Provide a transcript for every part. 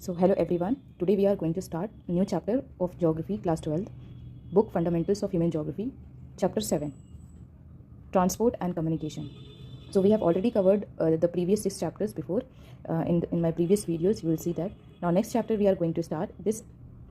So hello everyone, today we are going to start a new chapter of Geography class 12th, book Fundamentals of Human Geography, chapter 7, Transport and Communication. So we have already covered the previous 6 chapters before. In my previous videos you will see that. Now next chapter we are going to start this,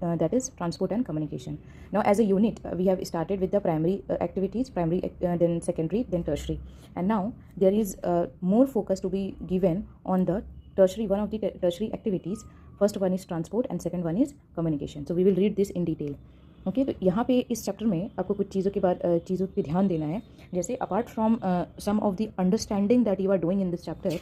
that is Transport and Communication. Now as a unit we have started with the primary activities, then secondary, then tertiary, and now there is more focus to be given on the tertiary, one of the tertiary activities. First one is transport and second one is communication. So we will read this in detail. Okay, तो यहाँ पे इस chapter में आपको कुछ चीज़ों पे ध्यान देना है. जैसे apart from some of the understanding that you are doing in this chapter,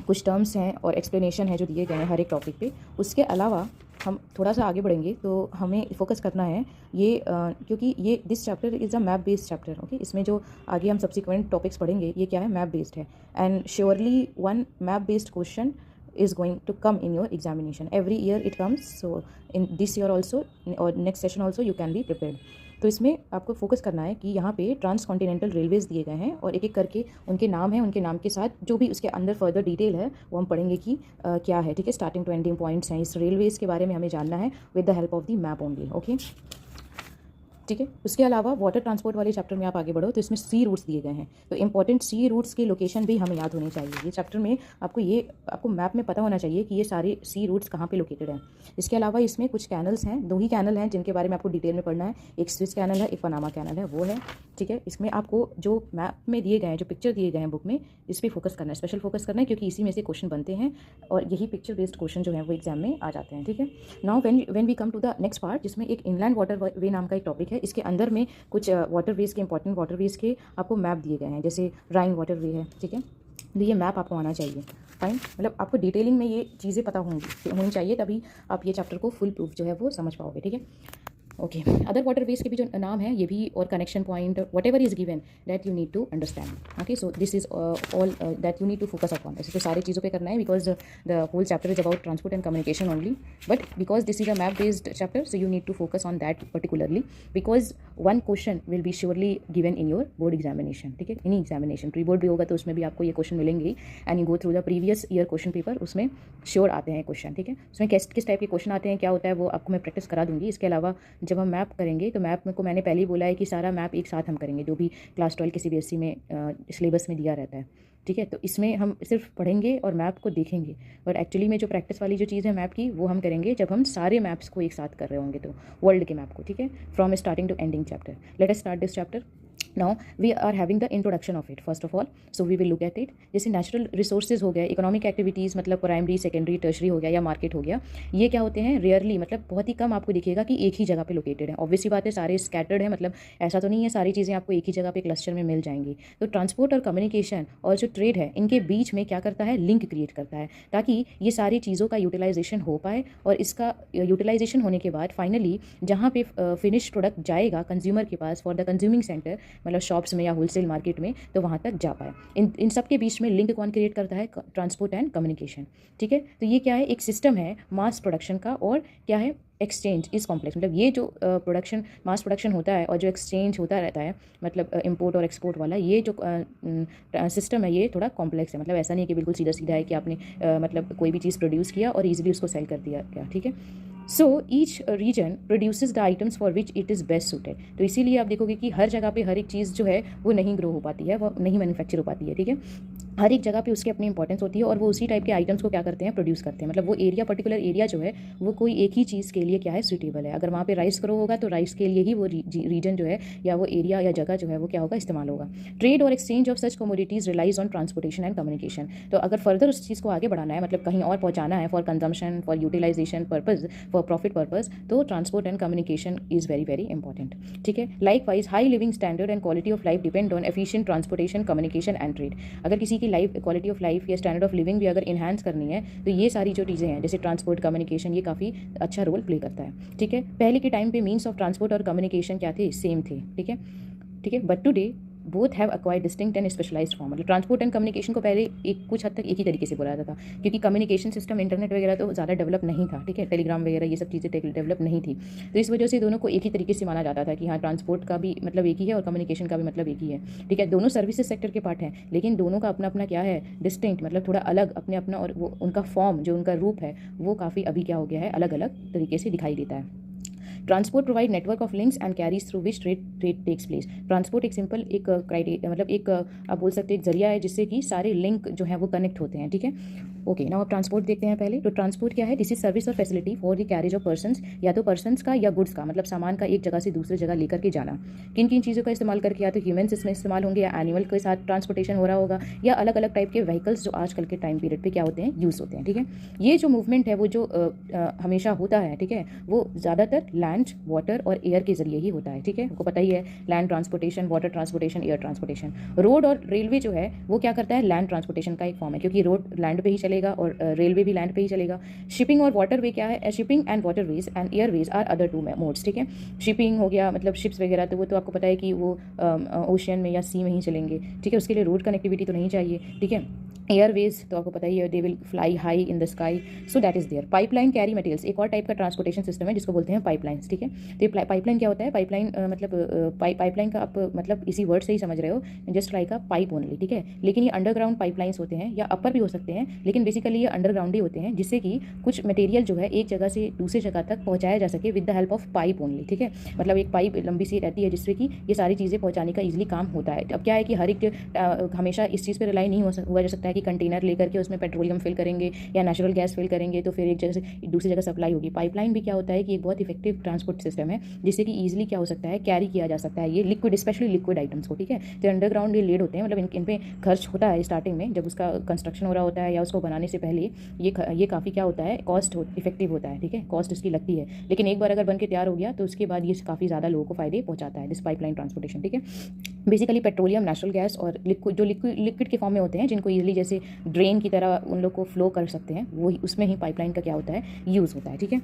कुछ टर्म्स हैं और एक्सप्लेनेशन है जो दिए गए हैं हर एक टॉपिक पे. उसके अलावा हम थोड़ा सा आगे बढ़ेंगे तो हमें फोकस करना है ये क्योंकि ये this chapter is a map based chapter. Okay, इसमें जो आगे हम सब्सिक्वेंट टॉपिक्स पढ़ेंगे ये क्या है, मैप बेस्ड है. And surely one map based question is going to come in your examination. Every year it comes, so in this year also or next session also you can be prepared. तो इसमें आपको focus करना है कि यहाँ पे trans continental railways दिए गए हैं और एक एक करके उनके नाम हैं, उनके नाम के साथ जो भी उसके अंदर फर्दर डिटेल है वो हम पढ़ेंगे कि क्या है. ठीक है, स्टार्टिंग 20 पॉइंट्स हैं इस रेलवेज़ के बारे में हमें जानना है with the help of the map only. Okay, ठीक है. उसके अलावा वाटर ट्रांसपोर्ट वाले चैप्टर में आप आगे बढ़ो तो इसमें सी रूट्स दिए गए हैं. तो इंपॉर्टेंट सी रूट्स की लोकेशन भी हमें याद होनी चाहिए. ये चैप्टर में आपको मैप में पता होना चाहिए कि ये सारे सी रूट्स कहाँ पे लोकेटेड हैं. इसके अलावा इसमें कुछ कैनल्स हैं, 2 ही कैनल हैं जिनके बारे में आपको डिटेल में पढ़ना है. एक स्विस कैनल है, एक पनामा कैनल है, वो है. ठीक है, इसमें आपको जो मैप में दिए गए हैं, जो पिक्चर दिए गए हैं बुक में, इस पर फोकस करना है, स्पेशल फोकस करना है क्योंकि इसी में से क्वेश्चन बनते हैं और यही पिक्चर बेस्ड क्वेश्चन जो है वो एग्जाम में आ जाते हैं. ठीक है. Now when we come to the next part, जिसमें एक इनलैंड वाटर वे नाम का एक टॉपिक है. इसके अंदर में कुछ वाटरवेज के, इंपॉर्टेंट वाटरवेज के आपको मैप दिए गए हैं. जैसे राइन वाटरवे है. ठीक है, तो ये मैप आपको आना चाहिए. फाइन, मतलब आपको डिटेलिंग में ये चीज़ें पता होनी चाहिए, तभी आप ये चैप्टर को फुल प्रूफ जो है वो समझ पाओगे. ठीक है. ओके, अदर वाटरवेज के भी जो नाम है ये भी, और connection point, whatever is given that you need to understand. Okay, so this is all that you need to focus upon. ऐसे तो सारी चीज़ों पे करना है because the whole chapter is about transport and communication only, but because this is a map based chapter so you need to focus on that particularly because one question will be surely given in your board examination. ठीक है, any examination, pre board भी होगा तो उसमें भी आपको ये question मिलेंगे ही. And you go through the previous year question paper, उसमें श्योर आते हैं क्वेश्चन. ठीक है, उसमें किस टाइप के क्वेश्चन आते हैं, क्या होता है, वो आपको मैं प्रैक्टिस करा दूंगी. इसके अलावा जब हम मैप करेंगे तो मैप को मैंने पहले ही बोला है कि सारा मैप एक साथ हम करेंगे जो भी क्लास 12 के CBSE में सिलेबस में दिया रहता है. ठीक है, तो इसमें हम सिर्फ पढ़ेंगे और मैप को देखेंगे, और एक्चुअली में जो प्रैक्टिस वाली जो चीज़ है मैप की वो हम करेंगे जब हम सारे मैप्स को एक साथ कर रहे होंगे, तो वर्ल्ड के मैप को. ठीक है, from starting to ending chapter. Let us start this chapter. Now we are having the introduction of it first of all, so we will look at it. जैसे नेचुरल रिसोर्सेज हो गया, economic activities मतलब primary, secondary, tertiary हो गया या market हो गया, ये क्या होते हैं, रेयरली, मतलब बहुत ही कम आपको दिखेगा कि एक ही जगह पे लोकेटेड है. ऑब्वियसली बात है, सारे स्कैटर्ड है, मतलब ऐसा तो नहीं है सारी चीज़ें आपको एक ही जगह पे क्लस्टर में मिल जाएंगी. तो ट्रांसपोर्ट और कम्युनिकेशन और जो ट्रेड है इनके बीच में क्या करता है, लिंक क्रिएट करता है ताकि ये सारी चीज़ों का यूटिलाइजेशन हो पाए, और इसका यूटिलाइजेशन होने के बाद फाइनली जहाँ पे फिनिश प्रोडक्ट जाएगा कंज्यूमर के पास फॉर द कंज्यूमिंग सेंटर, मतलब शॉप्स में या होलसेल मार्केट में, तो वहाँ तक जा पाए. इन सब के बीच में लिंक कौन क्रिएट करता है, ट्रांसपोर्ट एंड कम्युनिकेशन. ठीक है, तो ये क्या है, एक सिस्टम है मास प्रोडक्शन का, और क्या है, एक्सचेंज इज कॉम्प्लेक्स. मतलब ये जो प्रोडक्शन, मास प्रोडक्शन होता है और जो एक्सचेंज होता रहता है, मतलब इंपोर्ट और एक्सपोर्ट वाला, ये जो सिस्टम है ये थोड़ा कॉम्प्लेक्स है. मतलब ऐसा नहीं है कि बिल्कुल सीधा सीधा है कि आपने मतलब कोई भी चीज़ प्रोड्यूस किया और ईजिली उसको सेल कर दिया क्या. ठीक है, so each reason produces the items for which it is best suited. तो इसीलिए आप देखोगे कि हर जगह पे हर एक चीज़ जो है वो नहीं ग्रो हो पाती है, वो नहीं मैन्युफैक्चर हो पाती है. ठीक है, हर एक जगह पे उसकी अपनी इंपॉर्टेंस होती है और वो उसी टाइप के आइटम्स को क्या करते हैं, प्रोड्यूस करते हैं. मतलब वो एरिया, पर्टिकुलर एरिया जो है वो कोई एक ही चीज़ के लिए क्या है, सूटेबल है. अगर वहाँ पे राइस ग्रो होगा तो राइस के लिए ही वो रीजन जो है या वो एरिया या जगह जो है वो क्या होगा, इस्तेमाल होगा. ट्रेड और exchange of such commodities relies on transportation and communication. तो अगर फर्दर उस चीज़ को आगे बढ़ाना है, मतलब कहीं और पहुँचाना है for consumption, for utilisation purpose, for profit purpose, तो transport and communication is very very important. ठीक है, like wise high living standard and quality of life depend on efficient transportation, communication and trade. अगर किसी की life, quality of life या standard of living भी अगर enhance करनी है तो ये सारी जो चीज़ें हैं जैसे ट्रांसपोर्ट, कम्युनिकेशन, ये काफ़ी अच्छा रोल प्ले करता है. ठीक है, पहले के टाइम पे मीन्स ऑफ ट्रांसपोर्ट और कम्युनिकेशन क्या थे, सेम थे. ठीक है, but today both have acquired distinct and specialised form. मतलब ट्रांसपोर्ट एंड कम्युनिकेशन को पहले एक कुछ हद तक एक ही तरीके से बोला जाता था, क्योंकि कम्युनिकेशन सिस्टम इंटरनेट वगैरह तो ज़्यादा डेवलप नहीं था, ठीक है, टेलीग्राम वगैरह ये सब चीज़ें डेवलप नहीं थी, तो इस वजह से दोनों को एक ही तरीके से माना जाता था कि हाँ ट्रांसपोर्ट का भी मतलब एक ही है और कम्युनिकेशन का भी मतलब एक ही है, ठीक है। दोनों सर्विसेज सेक्टर के पार्ट हैं, लेकिन दोनों का अपना अपना क्या है, डिस्टिंक्ट, मतलब थोड़ा अलग अपने अपना, और वो उनका फॉर्म जो उनका रूप है वो काफ़ी अभी क्या हो गया है, अलग अलग तरीके से दिखाई देता है। Transport provide network of links and carries through which trade takes place. Transport एक सिंपल एक क्राइटेरिया, मतलब एक आप बोल सकते हैं एक जरिया है जिससे कि सारे लिंक जो है वो कनेक्ट होते हैं, ठीक है। ओके, नाउ आप ट्रांसपोर्ट देखते हैं पहले। तो ट्रांसपोर्ट क्या है, दिस इज सर्विस और facility for the carriage of persons, या तो पर्सन्स का या गुड्स का, मतलब सामान का एक जगह से दूसरी जगह लेकर के जाना। किन किन चीज़ों का इस्तेमाल करके, या तो ह्यूमन्स इसमें इस्तेमाल होंगे, या एनिमल के साथ ट्रांसपोर्टेशन हो रहा होगा, या अलग अलग टाइप के व्हीकल्स जो आजकल के टाइम पीरियड पे क्या होते हैं, यूज़ होते हैं, ठीक है। ये जो मूवमेंट है वो जो हमेशा होता है, ठीक है, वो ज़्यादातर लैंड, वाटर और एयर के जरिए ही होता है, ठीक है। आपको पता ही है, land transportation, water transportation, air transportation. Road और रेलवे जो है वो क्या करता है, लैंड ट्रांसपोर्टेशन का एक फॉर्म है, क्योंकि रोड लैंड पे ही चलेगा और रेलवे भी लैंड पे ही चलेगा। शिपिंग और वाटर वे क्या है, shipping and waterways and airways are other two modes, ठीक है। शिपिंग हो गया मतलब शिप्स वगैरह, तो वो तो आपको पता है कि वो ओशियन में या सी में ही चलेंगे, ठीक है, उसके लिए रोड कनेक्टिविटी तो नहीं चाहिए, ठीक है। एयरवेज तो आपको पता ही है, they will fly high in the sky, so that is there. Pipeline carry materials, एक और टाइप का ट्रांसपोर्टेशन सिस्टम है जिसको बोलते हैं पाइपलाइंस, ठीक है। तो ये पाइपलाइन क्या होता है, पाइपलाइन मतलब पाइपलाइन का आप मतलब इसी वर्ड से ही समझ रहे हो, जस्ट लाइक अ पाइप ओनली, ठीक है। लेकिन ये अंडरग्राउंड पाइपलाइंस होते हैं, या अपर भी हो सकते हैं, लेकिन बेसिकली ये अंडरग्राउंड ही होते हैं, जिससे कि कुछ मटेरियल जो है एक जगह से दूसरी जगह तक पहुंचाया जा सके with the help of pipe only, ठीक है। मतलब एक पाइप लंबी सी रहती है जिससे कि ये सारी चीज़ें पहुंचाने का ईजिली काम होता है। अब क्या है कि हर एक हमेशा इस चीज़ पर रिलाई नहीं हुआ जा सकता है कि कंटेनर लेकर के उसमें पेट्रोलियम फिल करेंगे या नेचुरल गैस फिल करेंगे तो फिर एक जगह से दूसरी जगह सप्लाई होगी। पाइपलाइन भी क्या होता है कि एक बहुत इफेक्टिव ट्रांसपोर्ट सिस्टम है, जिससे कि ईजिली क्या हो सकता है, कैरी किया जा सकता है ये लिक्विड, स्पेशली लिक्विड आइटम्स को, ठीक है। तो अंडरग्राउंड ये लेड होते हैं, मतलब इन पे खर्च होता है स्टार्टिंग में, जब उसका कंस्ट्रक्शन हो रहा होता है या उसको बनाने से पहले ये काफ़ी क्या होता है, कॉस्ट इफेक्टिव होता है, ठीक है, कॉस्ट इसकी लगती है। लेकिन एक बार अगर बन के तैयार हो गया तो उसके बाद ये काफ़ी ज़्यादा लोगों को फायदे पहुंचाता है, दिस पाइपलाइन ट्रांसपोर्टेशन, ठीक है। बेसिकली पेट्रोलियम, नेचुरल गैस और लिक्विड के फॉर्म में होते हैं, जिनको ईजिली जैसे ड्रेन की तरह उन लोग को फ्लो कर सकते हैं, वो उसमें ही पाइपलाइन का क्या होता है, यूज़ होता है, ठीक है।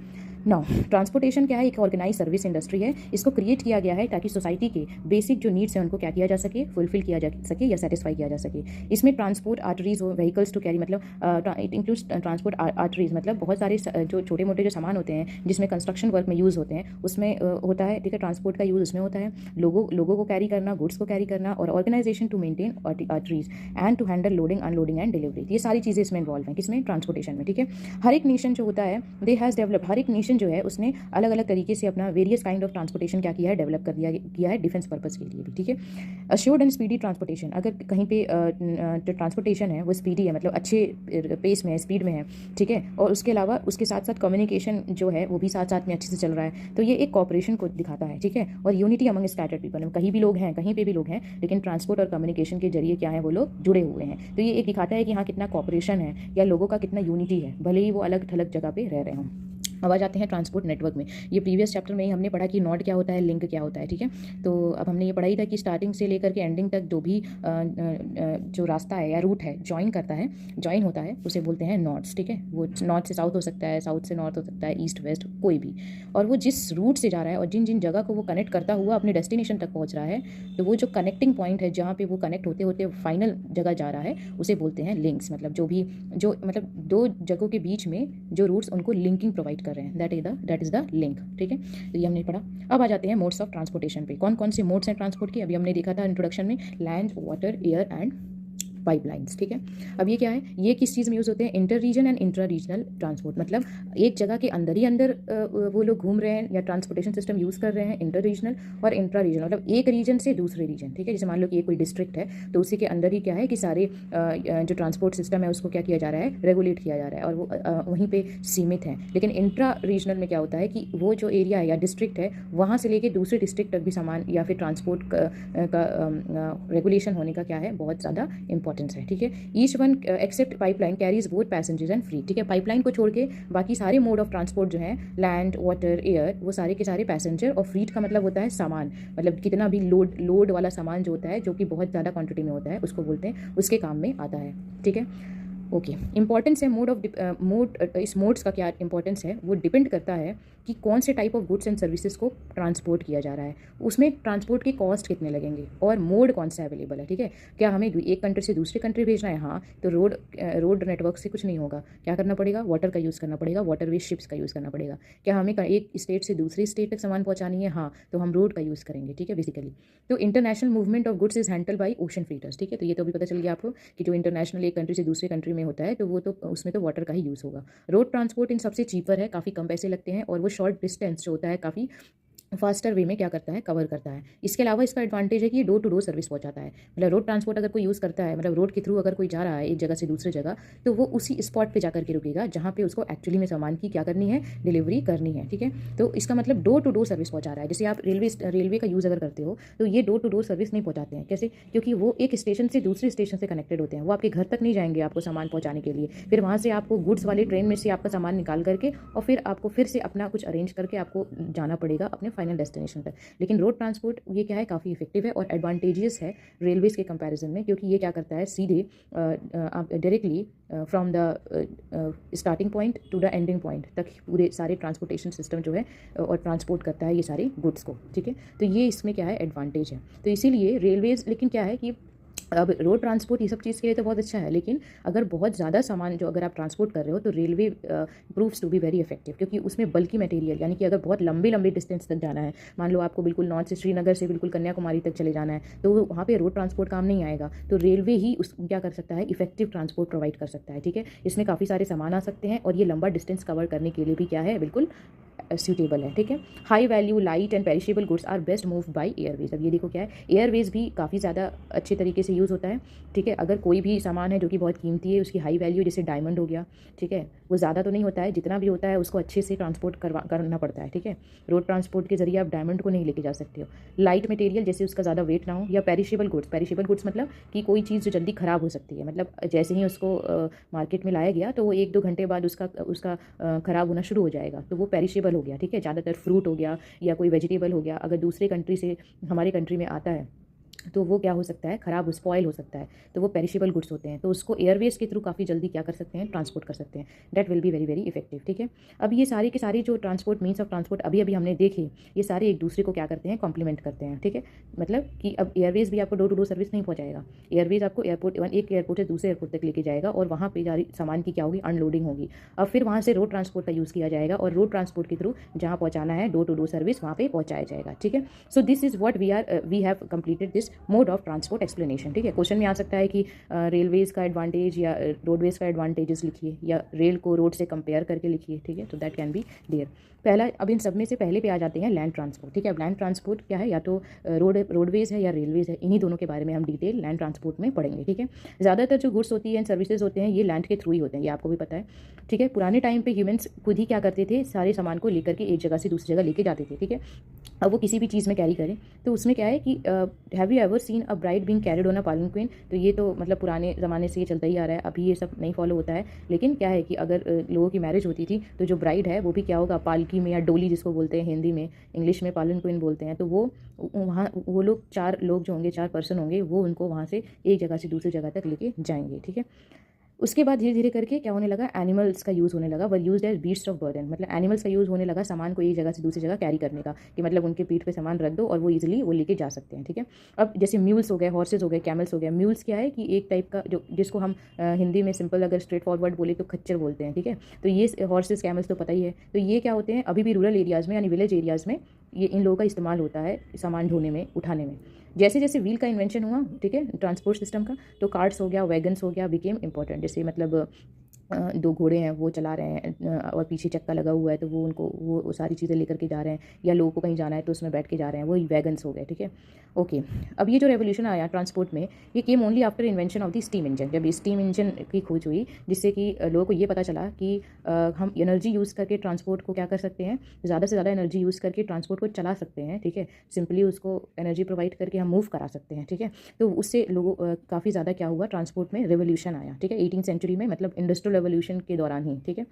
नाउ ट्रांसपोर्टेशन क्या है, एक ऑर्गेनाइज सर्विस इंडस्ट्री है। इसको क्रिएट किया गया है ताकि सोसाइटी के बेसिक जो नीड्स हैं उनको क्या किया जा सके, फुलफिल किया जा सके या सेटिस्फाई किया जा सके। इसमें ट्रांसपोर्ट आर्टरीज हो, व्हीकल्स टू कैरी, मतलब इट इंक्लूड्स ट्रांसपोर्ट आर्टरीज, मतलब बहुत सारे जो छोटे मोटे जो सामान होते हैं जिसमें कंस्ट्रक्शन वर्क में यूज़ होते हैं उसमें होता है, ठीक है, ट्रांसपोर्ट का यूज़ उसमें होता है। लोगों को कैरी करना, गुड्स को कैरी करना, और organisation to maintain arteries and to handle loading, unloading and delivery, ये सारी चीज़ें इसमें इन्वॉल्व हैं, किसमें, ट्रांसपोर्टेशन में, ठीक है। हर एक नेशन जो होता है दे हैज़ डेवलप, हर एक नेशन जो है उसने अलग अलग तरीके से अपना वेरियस काइंड ऑफ ट्रांसपोर्टेशन क्या किया है, डेवलप कर किया है डिफेंस पर्पस के लिए भी, ठीक है। अश्योर्ड एंड स्पीडी ट्रांसपोर्टेशन, अगर कहीं पे जो ट्रांसपोर्टेशन है वो स्पीडी है, मतलब अच्छे पेस में है, स्पीड में है, ठीक है, और उसके अलावा उसके साथ साथ कम्युनिकेशन जो है वो भी साथ साथ में अच्छे से चल रहा है, तो ये एक कॉपरेशन को दिखाता है, ठीक है। और यूनिटी अमंग स्कैटर्ड पीपल, कहीं भी लोग हैं, कहीं पे भी लोग हैं, लेकिन ट्रांसपोर्ट और कम्युनिकेशन के जरिए क्या है, वो लोग जुड़े हुए हैं, तो ये एक दिखाता है कि हाँ कितना कॉपरेशन है या लोगों का कितना यूनिटी है, भले ही वो अलग थलग जगह पे रह रहे हों। अब आ जाते हैं ट्रांसपोर्ट नेटवर्क में। ये प्रीवियस चैप्टर में ही हमने पढ़ा कि नोड क्या होता है, लिंक क्या होता है, ठीक है। तो अब हमने ये पढ़ा ही था कि स्टार्टिंग से लेकर के एंडिंग तक जो भी जो रास्ता है या रूट है ज्वाइन करता है, ज्वाइन होता है, उसे बोलते हैं नोड्स, ठीक है। वो नॉर्थ से साउथ हो सकता है, साउथ से नॉर्थ हो सकता है, ईस्ट वेस्ट कोई भी, और वो जिस रूट से जा रहा है और जिन जिन जगह को वो कनेक्ट करता हुआ अपने डेस्टिनेशन तक पहुँच रहा है, तो वो जो कनेक्टिंग पॉइंट है जहाँ पे वो कनेक्ट होते होते फाइनल जगह जा रहा है उसे बोलते हैं लिंक्स, मतलब जो मतलब दो जगहों के बीच में जो रूट्स उनको लिंकिंग प्रोवाइड कर रहे हैं, दैट इज द लिंक, ठीक है। तो ये हमने पढ़ा। अब आ जाते हैं मोड्स ऑफ ट्रांसपोर्टेशन पे, कौन कौन से मोड्स हैं ट्रांसपोर्ट के, अभी हमने देखा था इंट्रोडक्शन में, land, water, air and pipelines, ठीक है। अब ये क्या है, ये किस चीज़ में यूज़ होते हैं, inter region and intra regional transport, मतलब एक जगह के अंदर ही अंदर वो लोग घूम रहे हैं या ट्रांसपोर्टेशन सिस्टम यूज़ कर रहे हैं, इंटर रीजनल और इंट्रा रीजनल, मतलब एक रीजन से दूसरे रीजन, ठीक है। जैसे मान लो कि ये कोई डिस्ट्रिक्ट है तो उसी के अंदर ही क्या है कि सारे जो ट्रांसपोर्ट सिस्टम है उसको क्या किया जा रहा है, रेगुलेट किया जा रहा है, और वो वहीं पर सीमित है। लेकिन इंट्रा रीजनल में क्या होता है कि वो जो एरिया है या डिस्ट्रिक्ट है वहाँ से लेके दूसरे डिस्ट्रिक्ट तक भी सामान या फिर ट्रांसपोर्ट का रेगुलेशन होने का क्या है, बहुत ज़्यादा इंपॉर्टेंस है, ठीक है। Each one except pipeline carries both passengers and freight, ठीक है। पाइपलाइन को छोड़ के बाकी सारे मोड ऑफ ट्रांसपोर्ट जो है, लैंड, वाटर, एयर, वो सारे के सारे पैसेंजर, और फ्रीट का मतलब होता है सामान, मतलब कितना भी लोड वाला सामान जो होता है, जो कि बहुत ज़्यादा क्वांटिटी में होता है, उसको बोलते हैं, उसके काम में आता है, ठीक है। ओके, इंपॉर्टेंस है मोड ऑफ मोड, इस मोड्स का क्या इंपॉर्टेंस है वो डिपेंड करता है कि कौन से type of goods and services को ट्रांसपोर्ट किया जा रहा है, उसमें ट्रांसपोर्ट के कॉस्ट कितने लगेंगे और मोड कौन सा अवेलेबल है। ठीक है, क्या हमें एक कंट्री से दूसरे कंट्री भेजना है, हाँ, तो रोड नेटवर्क से कुछ नहीं होगा, क्या करना पड़ेगा, वाटर का यूज़ करना पड़ेगा, वाटरवे शिप्स का यूज़ करना पड़ेगा। क्या हमें एक स्टेट से दूसरी स्टेट तक सामान पहुँचानी है, हाँ, तो हम रोड का यूज़ करेंगे। ठीक है, बेसिकली तो international movement of goods is handled by ocean freighters. ठीक है, तो ये तो अभी पता चल गया आपको कि जो इंटरनेशनल एक कंट्री से दूसरे कंट्री में होता है तो वो तो उसमें तो वाटर का ही यूज़ होगा। रोड ट्रांसपोर्ट इन सबसे चीपर है, काफ़ी कम पैसे लगते हैं और वो शॉर्ट डिस्टेंस जो होता है काफ़ी फास्टर वे में क्या करता है, कवर करता है। इसके अलावा इसका एडवांटेज है कि ये डोर टू डोर सर्विस पहुंचाता है। मतलब रोड ट्रांसपोर्ट अगर कोई यूज़ करता है, मतलब रोड के थ्रू अगर कोई जा रहा है एक जगह से दूसरी जगह, तो वो उसी स्पॉट पे जाकर के रुकेगा जहाँ पे उसको एक्चुअली में सामान की क्या करनी है, डिलीवरी करनी है। ठीक है, तो इसका मतलब डोर टू डोर सर्विस पहुँचा रहा है। जैसे आप रेलवे का यूज़ अगर करते हो तो ये डोर टू डोर सर्विस नहीं पहुँचाते हैं। कैसे? क्योंकि वो एक स्टेशन से दूसरे स्टेशन से कनेक्टेड होते हैं, वो आपके घर तक नहीं जाएंगे आपको सामान पहुँचाने के लिए। फिर वहाँ से आपको गुड्स वाली ट्रेन में से आपका सामान निकाल करके और फिर आपको फिर से अपना कुछ अरेंज करके आपको जाना पड़ेगा अपने फाइनल डेस्टिनेशन तक। लेकिन रोड ट्रांसपोर्ट ये क्या है, काफ़ी इफेक्टिव है और एडवांटेजियस है रेलवेज़ के कंपैरिजन में, क्योंकि ये क्या करता है, सीधे आप directly from the starting point two the ending point तक पूरे सारे ट्रांसपोर्टेशन सिस्टम जो है और ट्रांसपोर्ट करता है ये सारे गुड्स को। ठीक है, तो ये इसमें क्या है, एडवांटेज है। तो इसीलिए रेलवेज़, लेकिन क्या है कि अब रोड ट्रांसपोर्ट ये सब चीज़ के लिए तो बहुत अच्छा है, लेकिन अगर बहुत ज़्यादा सामान जो अगर आप ट्रांसपोर्ट कर रहे हो तो railway proves to be very effective, क्योंकि उसमें बल्कि मटेरियल, यानी कि अगर बहुत लंबे लंबे डिस्टेंस तक जाना है, मान लो आपको बिल्कुल नॉर्थ से श्रीनगर से बिल्कुल कन्याकुमारी तक चले जाना है, तो वहाँ पे रोड ट्रांसपोर्ट काम नहीं आएगा। तो रेलवे ही उस क्या कर सकता है, इफेक्टिव ट्रांसपोर्ट प्रोवाइड कर सकता है। ठीक है, इसमें काफ़ी सारे सामान आ सकते हैं और ये लंबा डिस्टेंस कवर करने के लिए भी क्या है, बिल्कुल सूटेबल है। ठीक है, high value light and perishable goods are best move by airways. अब ये देखो क्या है, एयरवेज भी काफ़ी ज़्यादा अच्छे तरीके से यूज़ होता है। ठीक है, अगर कोई भी सामान है जो कि बहुत कीमती है, उसकी हाई वैल्यू, जैसे डायमंड हो गया, ठीक है, वो ज़्यादा तो नहीं होता है, जितना भी होता है उसको अच्छे से ट्रांसपोर्ट करना पड़ता है। ठीक है, रोड ट्रांसपोर्ट के जरिए आप डायमंड को नहीं लेके जा सकते हो। लाइट मटेरियल, जैसे उसका ज़्यादा वेट ना हो, या पेरिशेबल गुड्स मतलब कि कोई चीज़ जो जल्दी ख़राब हो सकती है, मतलब जैसे ही उसको मार्केट में लाया गया तो वो 1-2 घंटे बाद उसका ख़राब होना शुरू हो जाएगा, तो वो पेरिशेबल हो गया। ठीक है, ज़्यादातर फ्रूट हो गया या कोई वेजिटेबल हो गया, अगर दूसरे कंट्री से हमारे कंट्री में आता है तो वो क्या हो सकता है, ख़राब स्पॉइल हो सकता है, तो वो पेरिशेबल गुड्स होते हैं, तो उसको एयरवेज के थ्रू काफ़ी जल्दी क्या कर सकते हैं, ट्रांसपोर्ट कर सकते हैं। That will be very very effective. ठीक है, अब ये सारे के सारे जो ट्रांसपोर्ट मीन्स ऑफ ट्रांसपोर्ट अभी अभी हमने देखे, ये सारे एक दूसरे को क्या करते हैं, कॉम्प्लीमेंट करते हैं। ठीक है, मतलब कि अब एयरवेज भी आपको डोर टू डोर सर्विस नहीं पहुँचाएगा, एयरवेज आपको एक एयरपोर्ट से दूसरे एयरपोर्ट तक लेके जाएगा और वहाँ पर जारी सामान की क्या होगी, अनलोडिंग होगी। अब फिर वहाँ से रोड ट्रांसपोर्ट का यूज़ किया जाएगा और रोड ट्रांसपोर्ट के थ्रू जहाँ पहुँचाना है डोर टू डोर सर्विस वहाँ पर पहुँचाया जाएगा। ठीक है, so this is what we have completed this mode of transport explanation. ठीक है, क्वेश्चन में आ सकता है कि रेलवेज का एडवांटेज या रोडवेज का एडवांटेजेस लिखिए या रेल को रोड से कंपेयर करके लिखिए। ठीक है, तो दैट कैन बी देयर। पहला, अब इन सब में से पहले पे आ जाते हैं लैंड ट्रांसपोर्ट। ठीक है, अब लैंड ट्रांसपोर्ट क्या है, या तो रोडवेज है या रेलवेज है, इन्हीं दोनों के बारे में हम डिटेल लैंड ट्रांसपोर्ट में पढ़ेंगे। ठीक है, ज़्यादातर जो गुड्स होती है एंड सर्विसेज होते हैं ये लैंड के थ्रू ही होते हैं, ये आपको भी पता है। ठीक है, पुराने टाइम पे ह्यूमंस खुद ही क्या करते थे, सारे सामान को लेकर के एक जगह से दूसरी जगह लेके जाते थे। ठीक है, अब वो किसी भी चीज़ में कैरी करें तो उसमें क्या है कि have you ever seen a bride being carried on a palanquin, तो ये तो मतलब पुराने ज़माने से ये चलता ही आ रहा है, अभी ये सब नहीं फॉलो होता है। लेकिन क्या है कि अगर लोगों की मैरिज होती थी तो जो ब्राइड है वो भी क्या होगा, पालकी में या डोली जिसको बोलते हैं हिंदी में, इंग्लिश में पालनक्विन बोलते हैं, तो वो वहाँ वो लोग 4 लोग जो होंगे, 4 पर्सन होंगे, वो उनको वहाँ से एक जगह से दूसरी जगह तक लेके जाएंगे। ठीक है, उसके बाद धीरे धीरे करके क्या होने लगा, एनिमल्स का यूज़ होने लगा, were used as beasts of burden, मतलब एनिमल्स का यूज़ होने लगा सामान को एक जगह से दूसरी जगह कैरी करने का, कि मतलब उनके पीठ पे सामान रख दो और वो इजीली वो लेके जा सकते हैं। ठीक है, अब जैसे म्यूल्स हो गए, हॉर्सेज हो गए, कैमल्स हो गए। म्यूल्स क्या है कि एक टाइप का जो जिसको हम हिंदी में सिंपल अगर स्ट्रेट फॉरवर्ड बोले तो खच्चर बोलते हैं। ठीक है, तो ये हॉर्सेज कैमल्स तो पता ही है, तो ये क्या होते हैं, अभी भी रूरल एरियाज़ में यानी विलेज एरियाज़ में ये इन लोगों का इस्तेमाल होता है सामान ढोने में, उठाने में। जैसे जैसे व्हील का इन्वेंशन हुआ, ठीक है, ट्रांसपोर्ट सिस्टम का, तो कार्ट्स हो गया, वैगन्स हो गया, बिकेम इंपॉर्टेंट। जैसे मतलब 2 घोड़े हैं वो चला रहे हैं और पीछे चक्का लगा हुआ है, तो वो उनको वो सारी चीज़ें लेकर के जा रहे हैं, या लोगों को कहीं जाना है तो उसमें बैठ के जा रहे हैं, वही वैगन्स हो गए। ठीक है, ओके, अब ये जो रेवोल्यूशन आया ट्रांसपोर्ट में, ये came only after invention of the steam engine. जब स्टीम इंजन की खोज हुई, जिससे कि लोगों को ये पता चला कि हम एनर्जी यूज़ करके ट्रांसपोर्ट को क्या कर सकते हैं, ज़्यादा से ज़्यादा एनर्जी यूज़ करके ट्रांसपोर्ट को चला सकते हैं। ठीक है, सिंपली उसको एनर्जी प्रोवाइड करके हम मूव करा सकते हैं। ठीक है, तो उससे लोगों काफ़ी ज़्यादा क्या हुआ, ट्रांसपोर्ट में रेवोल्यूशन आया। ठीक है, 18th सेंचुरी में, मतलब इंडस्ट्रियल रेवोल्यूशन के दौरान ही, ठीक है।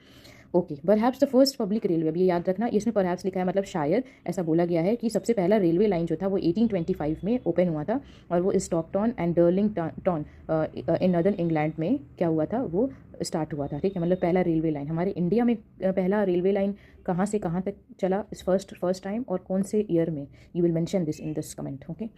Okay, perhaps the first public railway, अब ये याद रखना, इसमें परहैप्स लिखा है मतलब शायद ऐसा बोला गया है कि सबसे पहला रेलवे लाइन जो था वो 1825 में ओपन हुआ था, और वो Stockton and Darlington in northern England में क्या हुआ था, वो स्टार्ट हुआ था, ठीक है। मतलब पहला रेलवे लाइन हमारे इंडिया में, पहला रेलवे लाइन कहाँ से कहाँ तक चला इस फर्स्ट टाइम, और कौन से ईयर में, you will mention this in this comment, okay.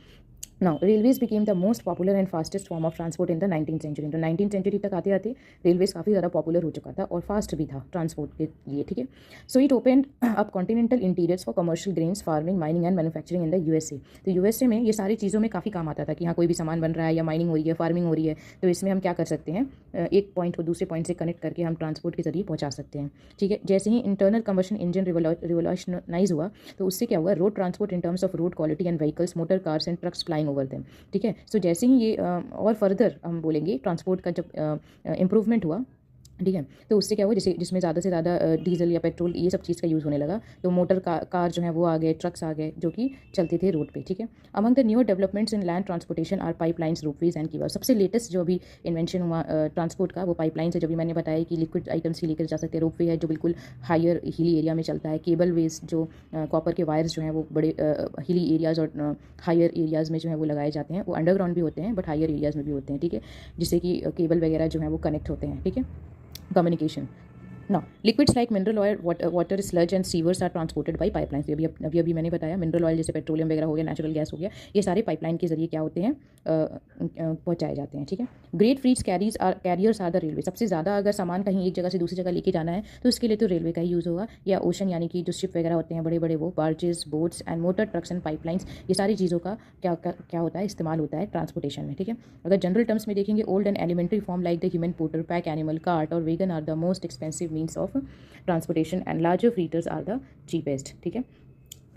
Now, railways became the most popular and fastest form of transport in the 19th century. तो 19th century तक आते आते रेलवेज काफ़ी ज़्यादा पॉपुलर हो चुका था और फास्ट भी था ट्रांसपोर्ट के लिए, ठीक है। So it open up continental interiors for commercial grains, farming, mining and manufacturing in the USA. तो यूएसए में ये सारी चीज़ों में काफ़ी काम आता था कि हाँ कोई भी सामान बन रहा है या माइनिंग हो रही है, फार्मिंग हो रही है, तो इसमें हम क्या कर सकते हैं, एक पॉइंट को दूसरे पॉइंट से कनेक्ट करके हम ट्रांसपोर्ट के जरिए पहुँचा सकते हैं, ठीक है। जैसे ही इंटरनल कम्बशन इंजन रिवोल्यूशनाइज हुआ तो उससे क्या हुआ, road transport in terms of road quality and vehicles, motor cars and trucks flying over them, ठीक है। सो जैसे ही ये और फर्दर हम बोलेंगे ट्रांसपोर्ट का जब इम्प्रूवमेंट हुआ, ठीक है, तो उससे क्या हुआ, जैसे जिसमें ज़्यादा से ज़्यादा डीजल या पेट्रोल ये सब चीज़ का यूज़ होने लगा, तो मोटर कार जो है वो आ गए, ट्रक्स आ गए जो कि चलते थे रोड पे, ठीक है। Among the newer developments in land transportation are pipelines, ropeways and conveyors. सबसे लेटेस्ट जो अभी इन्वेंशन हुआ ट्रांसपोर्ट का वो पाइपलाइंस है, जो भी मैंने बताया कि लिक्विड आइटम्स ही लेकर जा सकते हैं। रोपवे है जो बिल्कुल हायर हिली एरिया में चलता है। केबल वेज जो कॉपर के वायर्स जो हैं वो बड़े हिली एरियाज़ और हायर एरियाज़ में जो है वो लगाए जाते हैं, वो अंडरग्राउंड भी होते हैं बट हायर एरियाज़ में भी होते हैं, ठीक है, जिससे कि केबल वगैरह जो है वो कनेक्ट होते हैं, ठीक है। Communication. Now, liquids like mineral oil, water, sludge and sewers are transported by pipelines. अभी मैंने बताया मिनरल ऑयल जैसे पेट्रोलियम वगैरह हो गया, नेचुरल गैस हो गया, ये सारे पाइपलाइन के जरिए क्या होते हैं, पहुँचाए जाते हैं, ठीक है। Great fleets carriers are the railway. सबसे ज़्यादा अगर सामान कहीं एक जगह से दूसरी जगह लेके जाना है तो इसके लिए तो रेलवे का ही यूज़ होगा, या ओशन यानी कि जो शिप वगैरह होते हैं बड़े बड़े, वो barges, boats and motor trucks and pipelines, ये सारी चीज़ों का क्या होता है, इस्तेमाल होता है ट्रांसपोर्टेशन में, ठीक है। अगर जनरल टर्म्स में देखेंगे, old and elementary form like the human porter, pack animal, cart और wagon are the most expensive means of transportation and larger freighters are the cheapest, ठीक है।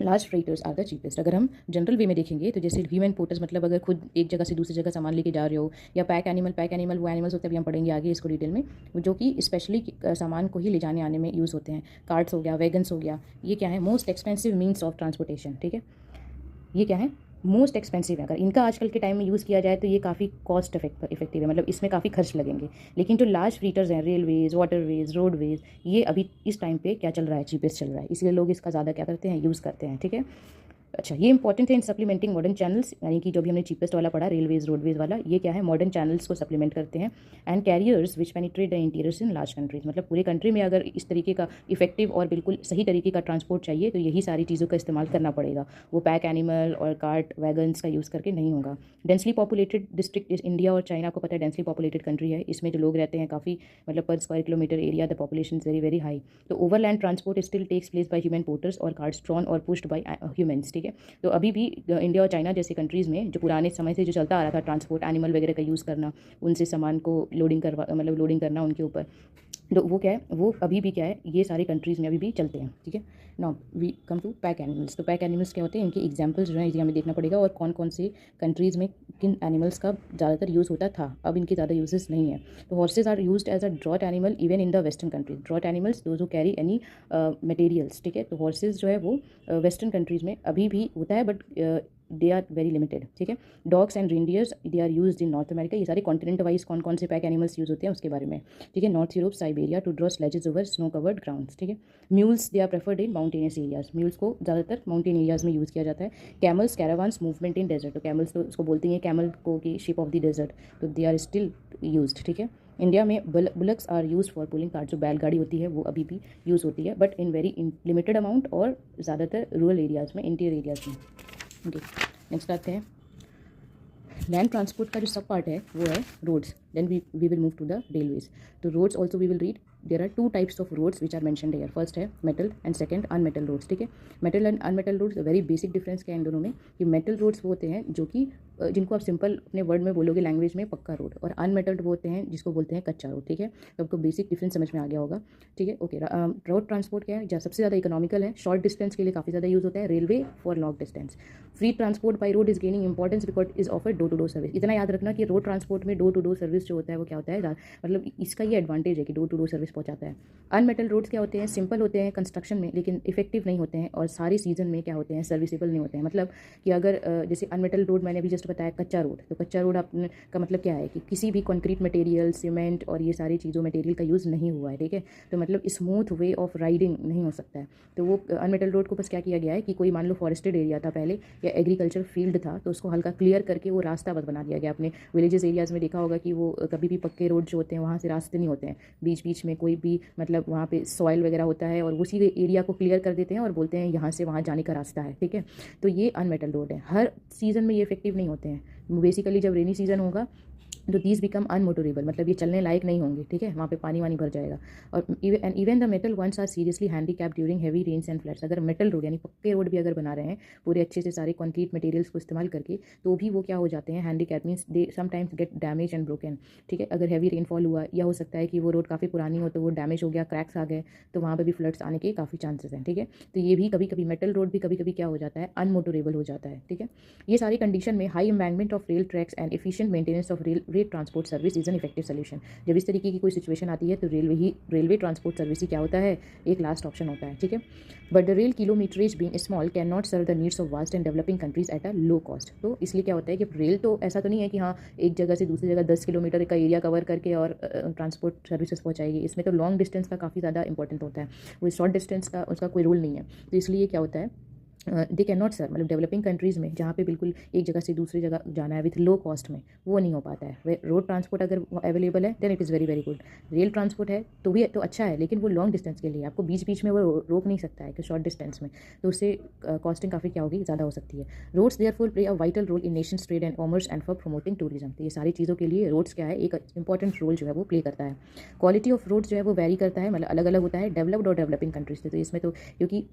Large freighters are the cheapest. अगर हम general वे में देखेंगे तो जैसे human porters, मतलब अगर खुद एक जगह से दूसरी जगह सामान लेके जा रहे हो, या पैक एनिमल वो एनिमल्स होते हैं, अभी हम पढ़ेंगे आगे इसको डिटेल में, जो कि स्पेशली सामान को ही ले जाने आने में यूज़ होते हैं। कार्ट्स हो गया, वैगन्स हो गया, ये क्या है, most expensive means of transportation, ठीक है। ये क्या है, मोस्ट एक्सपेंसिव है। अगर इनका आजकल के टाइम में यूज़ किया जाए तो ये काफ़ी कॉस्ट इफेक्टिव है, मतलब इसमें काफ़ी खर्च लगेंगे। लेकिन जो लार्ज फ्रीटर्स हैं, रेलवेज, वाटरवेज, रोडवेज, ये अभी इस टाइम पे क्या चल रहा है, चीपेस्ट चल रहा है, इसलिए लोग इसका ज़्यादा क्या करते हैं, यूज़ करते हैं, ठीक है। अच्छा, ये इंपॉर्टेंट है इन सप्लीमेंटिंग मॉडर्न चैनल्स, यानी कि जो भी हमने चीपेस्ट वाला पढ़ा रेलवेज रोडवेज वाला, ये क्या है, मॉडर्न चैनल्स को सप्लीमेंट करते हैं। And carriers which penetrate the interiors in large countries, मतलब पूरे कंट्री में अगर इस तरीके का इफेक्टिव और बिल्कुल सही तरीके का ट्रांसपोर्ट चाहिए तो यही सारी चीज़ों का इस्तेमाल करना पड़ेगा, वो पैक एनिमल और कार्ट वैगन्स का यूज़ करके नहीं होगा। डेंसली पॉपुलेटेड डिस्ट्रिक्ट इंडिया और चाइना, को पता है डेंसली पॉपुलेटेड कंट्री है, इसमें जो लोग रहते हैं काफ़ी, मतलब पर square kilometre area the population is very very high. तो overland transport still takes place by human porters और कार्ट्स ड्रॉन और पुश्ड बाय ह्यूमन्स, ठीक है। तो अभी भी इंडिया और चाइना जैसे कंट्रीज़ में जो पुराने समय से जो चलता आ रहा था ट्रांसपोर्ट, एनिमल वगैरह का यूज़ करना, उनसे सामान को लोडिंग करना उनके ऊपर, तो वो क्या है, वो अभी भी क्या है, ये सारी कंट्रीज़ में अभी भी चलते हैं, ठीक है। Now we come to pack animals. तो पैक एनिमल्स क्या होते हैं, इनके एग्जांपल्स जो हैं इसे हमें देखना पड़ेगा, और कौन कौन से कंट्रीज़ में किन एनिमल्स का ज़्यादातर यूज़ होता था, अब इनके ज़्यादा यूजेस नहीं है। तो horses are used as a draught animal even in the western countries. Draught animals those who carry any materials, ठीक है। तो हॉर्सेज जो है वो वेस्टर्न कंट्रीज़ में अभी भी होता है, but they are very limited, ठीक है। Dogs and reindeers they are used in North America. ये सारे कॉन्टिनेंट वाइज कौन कौन से पैक एनिमल्स यूज़ होते हैं उसके बारे में, ठीक है। North Europe, Siberia to draw sledges over snow covered grounds, ठीक है। Mules they are preferred in mountainous areas. Mules को ज़्यादातर माउंटेन एरियाज में यूज़ किया जाता है। Camels, caravans, movement in desert. तो कैमल्स तो उसको बोलते हैं कैमल को कि शिप ऑफ द डेजर्ट, तो दे आर स्टिल यूज्ड, ठीक है। इंडिया में bullocks are use for pulling cart. जो बैलगाड़ी होती है वो अभी भी यूज़ होती है, but in very limited amount और ज़्यादातर रूरल एरियाज़ में, इंटीरियर एरियाज़ में, ओके। नेक्स्ट आते हैं, लैंड ट्रांसपोर्ट का जो सब पार्ट है वो है roads, then we will move to the railways. तो roads also we will read, there are two types of roads which are mentioned here. First है metal and second unmetal roads, ठीक है। Metal and unmetal roads, very basic difference क्या है इन दोनों में, कि metal roads वो होते हैं जो कि जिनको आप सिंपल अपने वर्ड में बोलोगे लैंग्वेज में पक्का रोड, और अनमेटल्ड वो होते हैं जिसको बोलते हैं कच्चा रोड, ठीक है। तो आपको बेसिक डिफरेंस समझ में आ गया होगा, ठीक है, ओके। रोड ट्रांसपोर्ट क्या है, जहाँ सबसे ज़्यादा इकोनॉमिकल है, शॉर्ट डिस्टेंस के लिए काफ़ी ज़्यादा यूज़ होता है, railway for long distance. Free transport by road is gaining importance because is offer door to door service. इतना याद रखना कि रोड ट्रांसपोर्ट में डोर टू डोर सर्विस जो होता है वो क्या होता है, मतलब इसका ये एडवांटेज है कि door to door service service पहुंचाता है। अनमेटल रोड्स क्या होते हैं, सिंपल होते हैं कंस्ट्रक्शन में लेकिन इफेक्टिव नहीं होते हैं और सारे सीजन में क्या होते हैं, सर्विसेबल नहीं होते हैं। मतलब कि अगर जैसे अनमेटल रोड मैंने अभी जस्ट बताया कच्चा रोड, तो कच्चा रोड आपने का मतलब क्या है कि किसी भी कंक्रीट मटेरियल, सीमेंट और ये सारी चीज़ों मटेरियल का यूज़ नहीं हुआ है, ठीक है। तो मतलब स्मूथ वे ऑफ राइडिंग नहीं हो सकता है। तो वो अनमेटल रोड को बस क्या किया गया है कि कोई मान लो फॉरेस्टेड एरिया था पहले या एग्रीकल्चर फील्ड था, तो उसको हल्का क्लियर करके वो रास्ता बस बना दिया गया। अपने विलेजेस एरियाज़ में देखा होगा कि वो कभी भी पक्के रोड जो होते हैं वहाँ से रास्ते नहीं होते हैं, बीच बीच में कोई भी मतलब वहाँ पे सॉइल वगैरह होता है और उसी एरिया को क्लियर कर देते हैं और बोलते हैं यहाँ से वहाँ जाने का रास्ता है, ठीक है। तो ये अनमेटल रोड है। हर सीज़न में ये इफेक्टिव नहीं होते हैं। बेसिकली जब रेनी सीज़न होगा तो दीज बिकम अनमोटरेबल, मतलब ये चलने लायक नहीं होंगे, ठीक है। वहाँ पे पानी वानी भर जाएगा। और even the metal ones are seriously handicap during heavy rains and floods. अगर मेटल रोड यानी पक्के रोड भी अगर बना रहे हैं पूरे अच्छे से सारे कंक्रीट मटेरियल्स को इस्तेमाल करके, तो भी वो क्या हो जाते हैं, handicap means they sometimes get damage and broken, ठीक है। अगर हैवी रेनफॉल हुआ या हो सकता है कि वो रोड काफ़ी पुरानी हो तो वो डैमेज हो गया, क्रैक्स आ गए, तो वहाँ पर भी फ्लड्स आने के काफ़ी चांसेस हैं, ठीक है। तो ये भी कभी कभी मेटल रोड भी कभी कभी क्या हो जाता है, अनमोटरेबल हो जाता है, ठीक है। ये सारी कंडीशन में high embankment of rail tracks and efficient maintenance of rail transport service is an effective solution. जब इस तरीके की कोई सिचुएशन आती है तो रेलवे ट्रांसपोर्ट सर्विस ही क्या होता है, एक लास्ट ऑप्शन होता है, ठीक है। But the rail kilometrage being small can not serve the needs of vast and developing countries at a low cost. तो इसलिए क्या होता है कि रेल तो ऐसा तो नहीं है कि हाँ एक जगह से दूसरी जगह 10 किलोमीटर का एरिया कवर करके और ट्रांसपोर्ट सर्विसेज पहुंचाएगी। इसमें तो लॉन्ग डिस्टेंस का काफ़ी ज़्यादा इंपॉर्टेंट होता है, वो शॉर्ट डिस्टेंस का उसका कोई रोल नहीं है। तो इसलिए क्या होता है, दे कैन नॉट सर, मतलब डेवलपिंग कंट्रीज़ में जहाँ पे बिल्कुल एक जगह से दूसरी जगह जाना है विथ लो कॉस्ट में, वो नहीं हो पाता है। रोड ट्रांसपोर्ट अगर अवेलेबल है then it is very very good. Rail transport है तो भी तो अच्छा है, लेकिन वो लॉन्ग डिस्टेंस के लिए आपको बीच बीच में वो रोक नहीं सकता है कि शॉर्ट डिस्टेंस में, तो उससे कॉस्टिंग काफ़ी क्या होगी, ज़्यादा हो सकती है। Roads therefore play a vital role in nations trade and commerce and for promoting tourism. तो ये सारी चीज़ों के लिए रोड्स क्या है, एक इंपॉर्टेंट रोल जो है वो प्ले करता है। क्वालिटी ऑफ रोड्स जो है वो वेरी करता है, मतलब अलग अलग होता है डेवलप्ड और डेवलपिंग कंट्रीज से। तो इसमें तो क्योंकि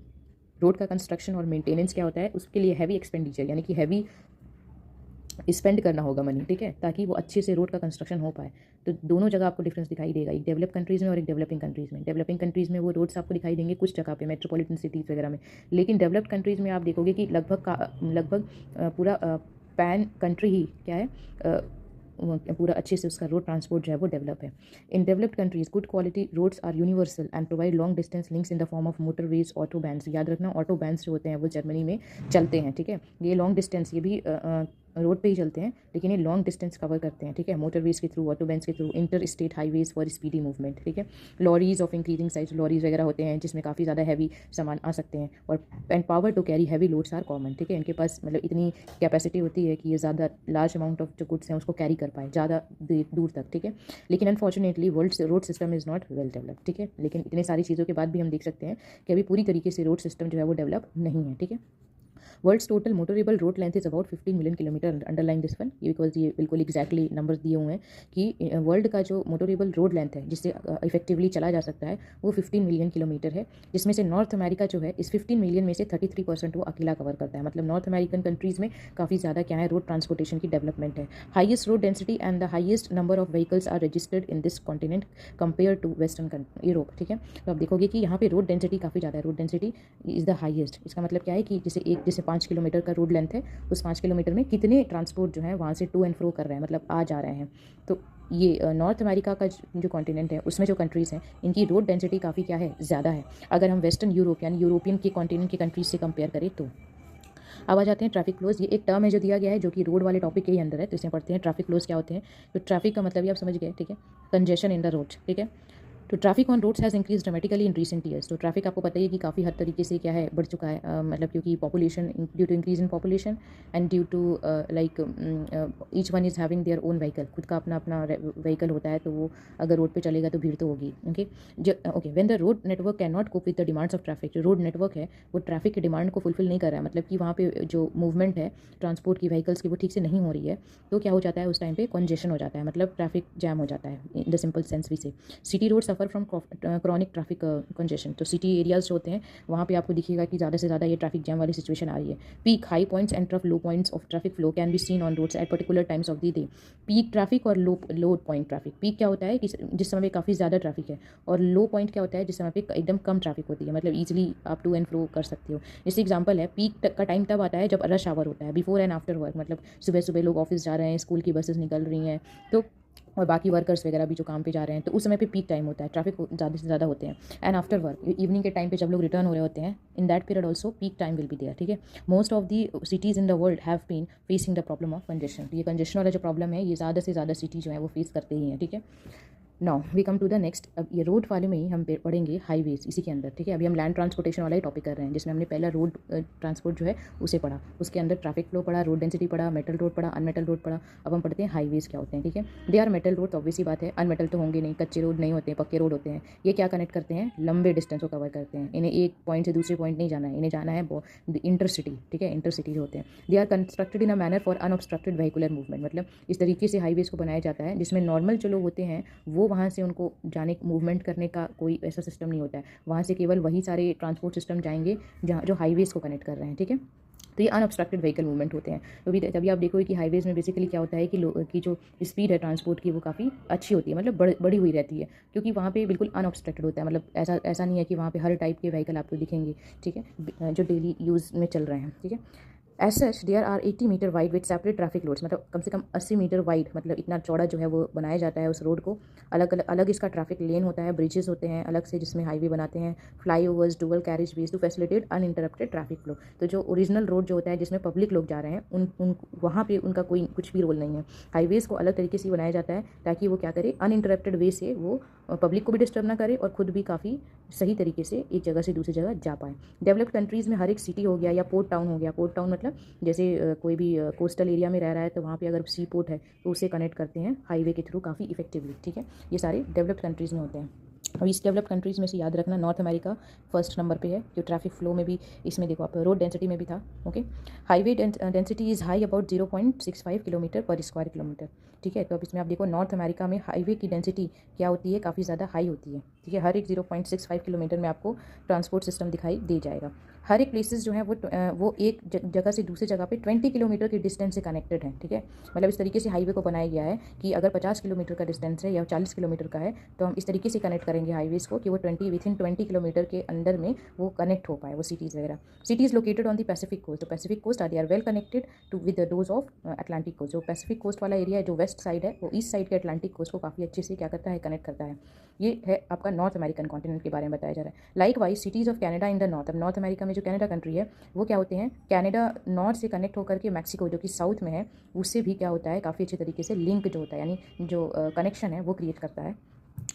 रोड का कंस्ट्रक्शन और मेंटेनेंस क्या होता है, उसके लिए हैवी एक्सपेंडिचर यानी कि हैवी स्पेंड करना होगा मनी, ठीक है, ताकि वो अच्छे से रोड का कंस्ट्रक्शन हो पाए। तो दोनों जगह आपको डिफरेंस दिखाई देगा, एक डेवलप कंट्रीज़ में और एक डेवलपिंग कंट्रीज़ में। डेवलपिंग कंट्रीज़ में वो रोड्स आपको दिखाई देंगे कुछ जगह पे मेट्रोपॉलिटन सिटीज़ वगैरह में, लेकिन डेवलप्ड कंट्रीज़ में आप देखोगे कि लगभग पूरा पैन कंट्री ही क्या है, पूरा अच्छे से उसका रोड ट्रांसपोर्ट जो है वो डेवलप है। In developed countries good quality roads are universal and provide long distance links in the form of motorways, autobahns. याद रखना ऑटो बैंस जो होते हैं वो जर्मनी में चलते हैं, ठीक है। ये लॉन्ग डिस्टेंस ये भी रोड पे ही चलते हैं लेकिन ये लॉन्ग डिस्टेंस कवर करते हैं, ठीक है, मोटरवेज के थ्रू, ऑटो बैंस के through, inter state highways for speedy movement, ठीक है। Lorries of increasing size, lorries वगैरह होते हैं जिसमें काफ़ी ज़्यादा हैवी सामान आ सकते हैं, और and power to carry heavy loads are common, ठीक है। इनके पास मतलब इतनी कैपेसिटी होती है कि ये ज़्यादा लार्ज अमाउंट ऑफ जो गुड्स हैं उसको कैरी कर पाए ज़्यादा दूर तक, ठीक है। लेकिन unfortunately world road system is not well developed, ठीक है। लेकिन इतने सारी चीज़ों के बाद भी हम देख सकते हैं कि अभी पूरी तरीके से रोड सिस्टम जो है वो डेवलप नहीं है, ठीक है। World's total motorable road length is about 15 million kilometre. Underline this one, ये बिकॉज ये बिल्कुल एग्जैक्टली नंबर्स दिए हुए हैं कि वर्ल्ड का जो मोटरेबल रोड लेंथ है जिससे इफेक्टिवली चला जा सकता है वो 15 मिलियन किलोमीटर है, जिसमें से नॉर्थ अमेरिका जो है इस 15 मिलियन में से 33% वो अकेला कवर करता है। मतलब नॉर्थ अमेरिकन कंट्रीज़ में काफ़ी ज़्यादा क्या है, रोड ट्रांसपोर्टेशन की डेवलपमेंट है। Highest road density and the highest number of vehicles are registered in this continent compare to western Europe, ठीक है। तो आप देखोगे कि यहाँ पे रोड डेंसिटी काफ़ी ज़्यादा है, road density is the highest. इसका मतलब क्या है कि जैसे 5 किलोमीटर का रोड लेंथ है, उस 5 किलोमीटर में कितने ट्रांसपोर्ट जो है वहाँ से टू एंड फ्रो कर रहे हैं, मतलब आ जा रहे हैं। तो ये नॉर्थ अमेरिका का जो कॉन्टिनेंट है उसमें जो कंट्रीज़ हैं इनकी रोड डेंसिटी काफ़ी क्या है, ज़्यादा है, अगर हम वेस्टर्न यूरोप यानी यूरोपियन के कॉन्टिनेंट की कंट्रीज से कंपेयर करें तो। अब आ जाते हैं ट्रैफिक फ्लोज। ये एक टर्म है जो दिया गया है जो कि रोड वाले टॉपिक के ही अंदर है, तो इसमें पढ़ते हैं ट्रैफिक फ्लोज क्या होते हैं। तो ट्रैफिक का मतलब ये आप समझ गए, ठीक है, कंजेशन इन द रोड, ठीक है। तो traffic on roads has increase dramatically in recent years. तो ट्रैफिक आपको पता ही है कि काफ़ी हद तरीके से क्या है, बढ़ चुका है, मतलब क्योंकि population due to increase in population and due to like each one is having their own vehicle, खुद का अपना अपना व्हीकल होता है, तो वो अगर रोड पे चलेगा तो भीड़ तो होगी, okay. When the road network can not cope with the demands of traffic. जो रोड नेटवर्क है वो ट्रैफिक की डिमांड को फुलफिल नहीं कर रहा है, मतलब कि वहाँ पे जो मूवमेंट है ट्रांसपोर्ट की व्हीकल्स की वो ठीक से नहीं हो रही है, तो क्या हो जाता है उस टाइम पे, कॉन्जेशन हो जाता है, मतलब ट्रैफिक जैम हो जाता है in the simple sense we say. City road suffer from chronic traffic congestion. तो सिटी एरियाज़ जो होते हैं वहाँ पे आपको दिखेगा कि ज़्यादा से ज़्यादा ये ट्रैफिक जैम वाली सिचुएशन आ रही है। Peak high points and trough low points of traffic flow can be seen on roads at particular times of the day. Peak traffic और लो पॉइंट ट्रैफिक। पीक क्या होता है कि जिस समय काफ़ी ज़्यादा ट्रैफिक है, और लो पॉइंट क्या होता है जिस समय पे एकदम कम ट्रैफिक होती है, मतलब ईजिली आप टू एंड फ्रो कर सकते हो। जैसे एग्जाम्पल है, पीक का टाइम तब आता है जब रश आवर होता है, बिफोर एंड आफ्टर वर्क, मतलब सुबह सुबह लोग ऑफिस जा रहे हैं, स्कूल की बसेस निकल रही हैं, तो और बाकी वर्कर्स वगैरह भी जो काम पे जा रहे हैं, तो उस समय पे पीक टाइम होता है, ट्रैफिक ज़्यादा से ज़्यादा होते हैं। एंड आफ्टर वर्क इवनिंग के टाइम पे जब लोग रिटर्न हो रहे होते हैं, in that period also peak time will be there, ठीक है। Most of the cities in the world have been facing the problem of congestion. ये कंजेशन वाला जो प्रॉब्लम है ये ज़्यादा से ज़्यादा सिटी जो है वो फेस करते ही हैं, ठीक है। Now we come to the next. अब ये रोड वाले में ही हम पढ़ेंगे हाईवेज इसी के अंदर, ठीक है। अभी हम लैंड ट्रांसपोर्टेशन वाला ही टॉपिक कर रहे हैं, जिसमें हमने पहला रोड ट्रांसपोर्ट जो है उसे पढ़ा, उसके अंदर ट्रैफिक फ्लो पढ़ा, रोड डेंसिटी पढ़ा, मेटल रोड पढ़ा, अनमेटल रोड पढ़ा। अब हम पढ़ते हैं हाईवेज क्या होते हैं, ठीक है। दे आर मेटल रोड, तो ऑब्वियस ही बात है, अनमेटल तो होंगे नहीं, कच्चे रोड नहीं होते हैं, पक्के रोड होते हैं। ये क्या कनेक्ट करते हैं, लंबे डिस्टेंस को कवर करते हैं। इन्हें एक पॉइंट से दूसरे पॉइंट नहीं जाना है, इन्हें जाना है इंटर सिटी, ठीक है, इंटर सिटी होते हैं। They are constructed in a manner for unobstructed vehicular movement, मतलब इस तरीके से हाईवेज को बनाया जाता है जिसमें नॉर्मल जो लोग होते हैं वो वहाँ से उनको जाने मूवमेंट करने का कोई ऐसा सिस्टम नहीं होता है। वहाँ से केवल वही सारे ट्रांसपोर्ट सिस्टम जाएंगे जहाँ जो हाईवेज़ को कनेक्ट कर रहे हैं, ठीक है। तो ये अनऑब्स्ट्रक्टेड व्हीकल मूवमेंट होते हैं। तभी आप देखोगे कि हाईवेज़ में बेसिकली क्या होता है कि जो स्पीड है ट्रांसपोर्ट की वो काफ़ी अच्छी होती है, मतलब बढ़ी हुई रहती है, क्योंकि वहाँ पे बिल्कुल अनऑब्स्ट्रक्टेड होता है। मतलब ऐसा नहीं है कि वहाँ पे हर टाइप के व्हीकल आपको दिखेंगे, ठीक है, जो डेली यूज़ में चल रहे हैं, ठीक है। As such there are 80 metre wide with separate traffic roads, मतलब कम से कम 80 मीटर वाइड, मतलब इतना चौड़ा जो है वो बनाया जाता है उस रोड को। अलग इसका ट्रैफिक लेन होता है, ब्रिजेस होते हैं अलग से जिसमें हाईवे बनाते हैं, flyovers, dual carriageways to facilitate uninterrupted traffic flow. तो जो ओरिजिनल रोड जो होता है जिसमें पब्लिक लोग जा रहे हैं उन वहाँ पे उनका कोई कुछ भी रोल नहीं है। हाईवेज़ को अलग तरीके से बनाया जाता है ताकि वो क्या करे, अनइंटरप्टेड वे से वो पब्लिक को भी डिस्टर्ब ना करे और खुद भी काफ़ी सही तरीके से एक जगह से दूसरी जगह जा पाए। डेवलप्ड कंट्रीज़ में हर एक सिटी हो गया या पोर्ट टाउन हो गया, पोर्ट टाउन मतलब जैसे कोई भी कोस्टल एरिया में रह रहा है तो वहाँ पे अगर सी पोर्ट है तो उसे कनेक्ट करते हैं हाईवे के थ्रू काफ़ी इफेक्टिवली, ठीक है। ये सारे डेवलप्ड कंट्रीज़ में होते हैं। अब इस डेवलप्ड कंट्रीज़ में से याद रखना नॉर्थ अमेरिका फर्स्ट नंबर पे है, जो ट्रैफिक फ्लो में भी, इसमें देखो आप रोड डेंसिटी में भी था, okay. Highway density is high about 0.65 kilometre पर स्क्वायर किलोमीटर, ठीक है। तो अब इसमें आप देखो नॉर्थ अमेरिका में हाईवे की डेंसिटी क्या होती है, काफ़ी ज़्यादा हाई होती है, ठीक है। हर एक 0.65 किलोमीटर में आपको ट्रांसपोर्ट सिस्टम दिखाई दे जाएगा। हर एक प्लेसेस जो है वो एक जगह से दूसरी जगह पे 20 किलोमीटर की डिस्टेंस से कनेक्टेड है, ठीक है। मतलब इस तरीके से हाईवे को बनाया गया है कि अगर 50 किलोमीटर का डिस्टेंस है या 40 किलोमीटर का है तो हम इस तरीके से कनेक्ट करेंगे हाईवेज़ को कि वो 20 किलोमीटर के अंदर में वो कनेक्ट हो पाए, वो सिटीज़ वगैरह। Cities located on the Pacific coast, तो Pacific coast are they are well connected to with those of Atlantic coast. जो पैसिफिक कोस्ट वाला एरिया है, जो वेस्ट साइड है, वो ईस्ट साइड के अटलांटिक कोस्ट को काफ़ी अच्छे से क्या करता है, कनेक्ट करता है। ये है आपका नॉर्थ अमेरिकन कॉन्टिनेंट के बारे में बताया जा रहा है। Like wise cities of Canada in the north, अब नॉर्थ अमेरिका में जो कैनेडा कंट्री है वो क्या होते हैं, कैनेडा नॉर्थ से कनेक्ट होकर के मैक्सिको जो कि साउथ में है उससे भी क्या होता है, काफ़ी अच्छे तरीके से लिंक जो होता है, यानी जो कनेक्शन है वो क्रिएट करता है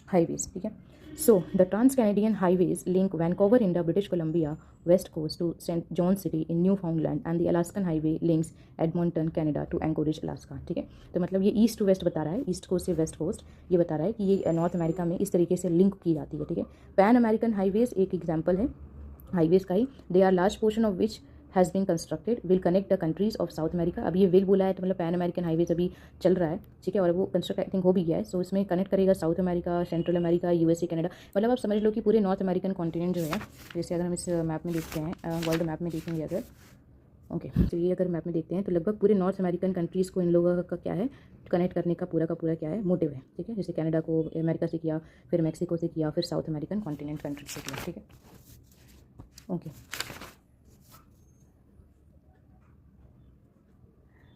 हाईवेज, ठीक है। So the trans Canadian highways link Vancouver in the British Columbia west coast to Saint John city in Newfoundland and the Alaskan highway links Edmonton Canada to Anchorage Alaska, ठीक है। तो मतलब ये east to waste बता रहा है, east coast से west coast ये बता रहा है कि ये नॉर्थ अमेरिका में इस तरीके से लिंक की जाती है, ठीक है। पैन अमेरिकन हाईवेज एक एग्जाम्पल है हाईवेज का ही। They are large portion of which has been constructed will connect the countries of South America. अभी ये विल बोला है तो मतलब पैन अमेरिकन हाईवेज अभी चल रहा है, ठीक है, और वो कंस्ट्रक्ट आई थिंक हो भी गया है। सो इसमें कनेक्ट करेगा south America, central America, USA, Canada, मतलब आप समझ लो कि पूरे नॉर्थ अमेरिकन कॉन्टिनेंट जो है, जैसे अगर हम इस मैप में देखते हैं, वर्ल्ड मैप में देखेंगे अगर, ओके, तो ये अगर मैप में देखते हैं तो लगभग पूरे नॉर्थ अमेरिकन कंट्रीज़ को इन लोगों का क्या है, कनेक्ट करने का पूरा क्या है, मोटिव है, ठीक है। जैसे कनाडा को अमेरिका से किया, फिर मैक्सिको से किया, फिर साउथ अमेरिकन कॉन्टिनेंट कंट्री से किया, ठीक है, okay.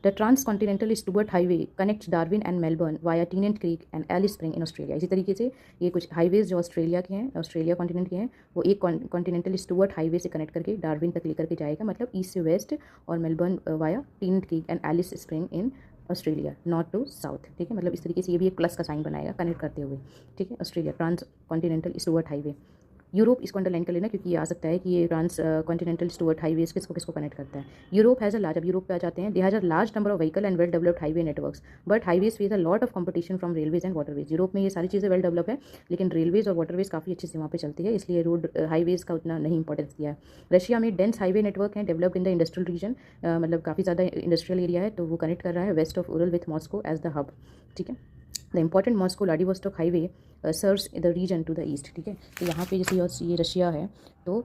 The Transcontinental Stuart Highway connects Darwin and Melbourne via Tennant Creek and Alice Spring in Australia। इसी तरीके से ये कुछ हाईवेज जो ऑस्ट्रेलिया के हैं, ऑस्ट्रेलिया कॉन्टिनेंट के हैं, वो एक कॉन्टिनेंटल स्टुअर्ट हाईवे से कनेक्ट करके डार्विन तक लेकर के जाएगा, मतलब ईस्ट से वेस्ट, और Melbourne via Tennant Creek and Alice Spring in Australia, north to south, ठीक है। मतलब इस तरीके से ये भी एक प्लस का साइन बनाएगा कनेक्ट करते हुए, ठीक है। Australia trans continental Stuart highway. Europe इसको अंडरलाइन कर लेना क्योंकि ये आ सकता है कि ये ट्रांस कॉन्टिनेंटल स्टुअर्ट हाईवेज किसको कनेक्ट करता है। यूरोप हैज़ अ लार्ज, अब यूरोप पे आ जाते हैं, they has a large number of vehicle and well developed highway networks but highways face a lot of competition from railways and waterways. Europe में ये सारी चीज़ें वेल डेवलप है लेकिन रेलवेज और वाटरवेज काफ़ी अच्छे से वहाँ पे चलती है, इसलिए रोड हाईवेज का उतना नहीं इंपॉर्टेंस दिया है। रशिया में डेंस हाईवे नेटवर्क है developed in the industrial reason, मतलब काफ़ी ज़्यादा इंडस्ट्रियल एरिया है, तो वो कनेक्ट कर रहा है west of Ural with Moscow as the hub, ठीक है। The important Moscow Vladivostok highway serves the region to the east, ठीक है। तो यहाँ पे जैसे ये रशिया है तो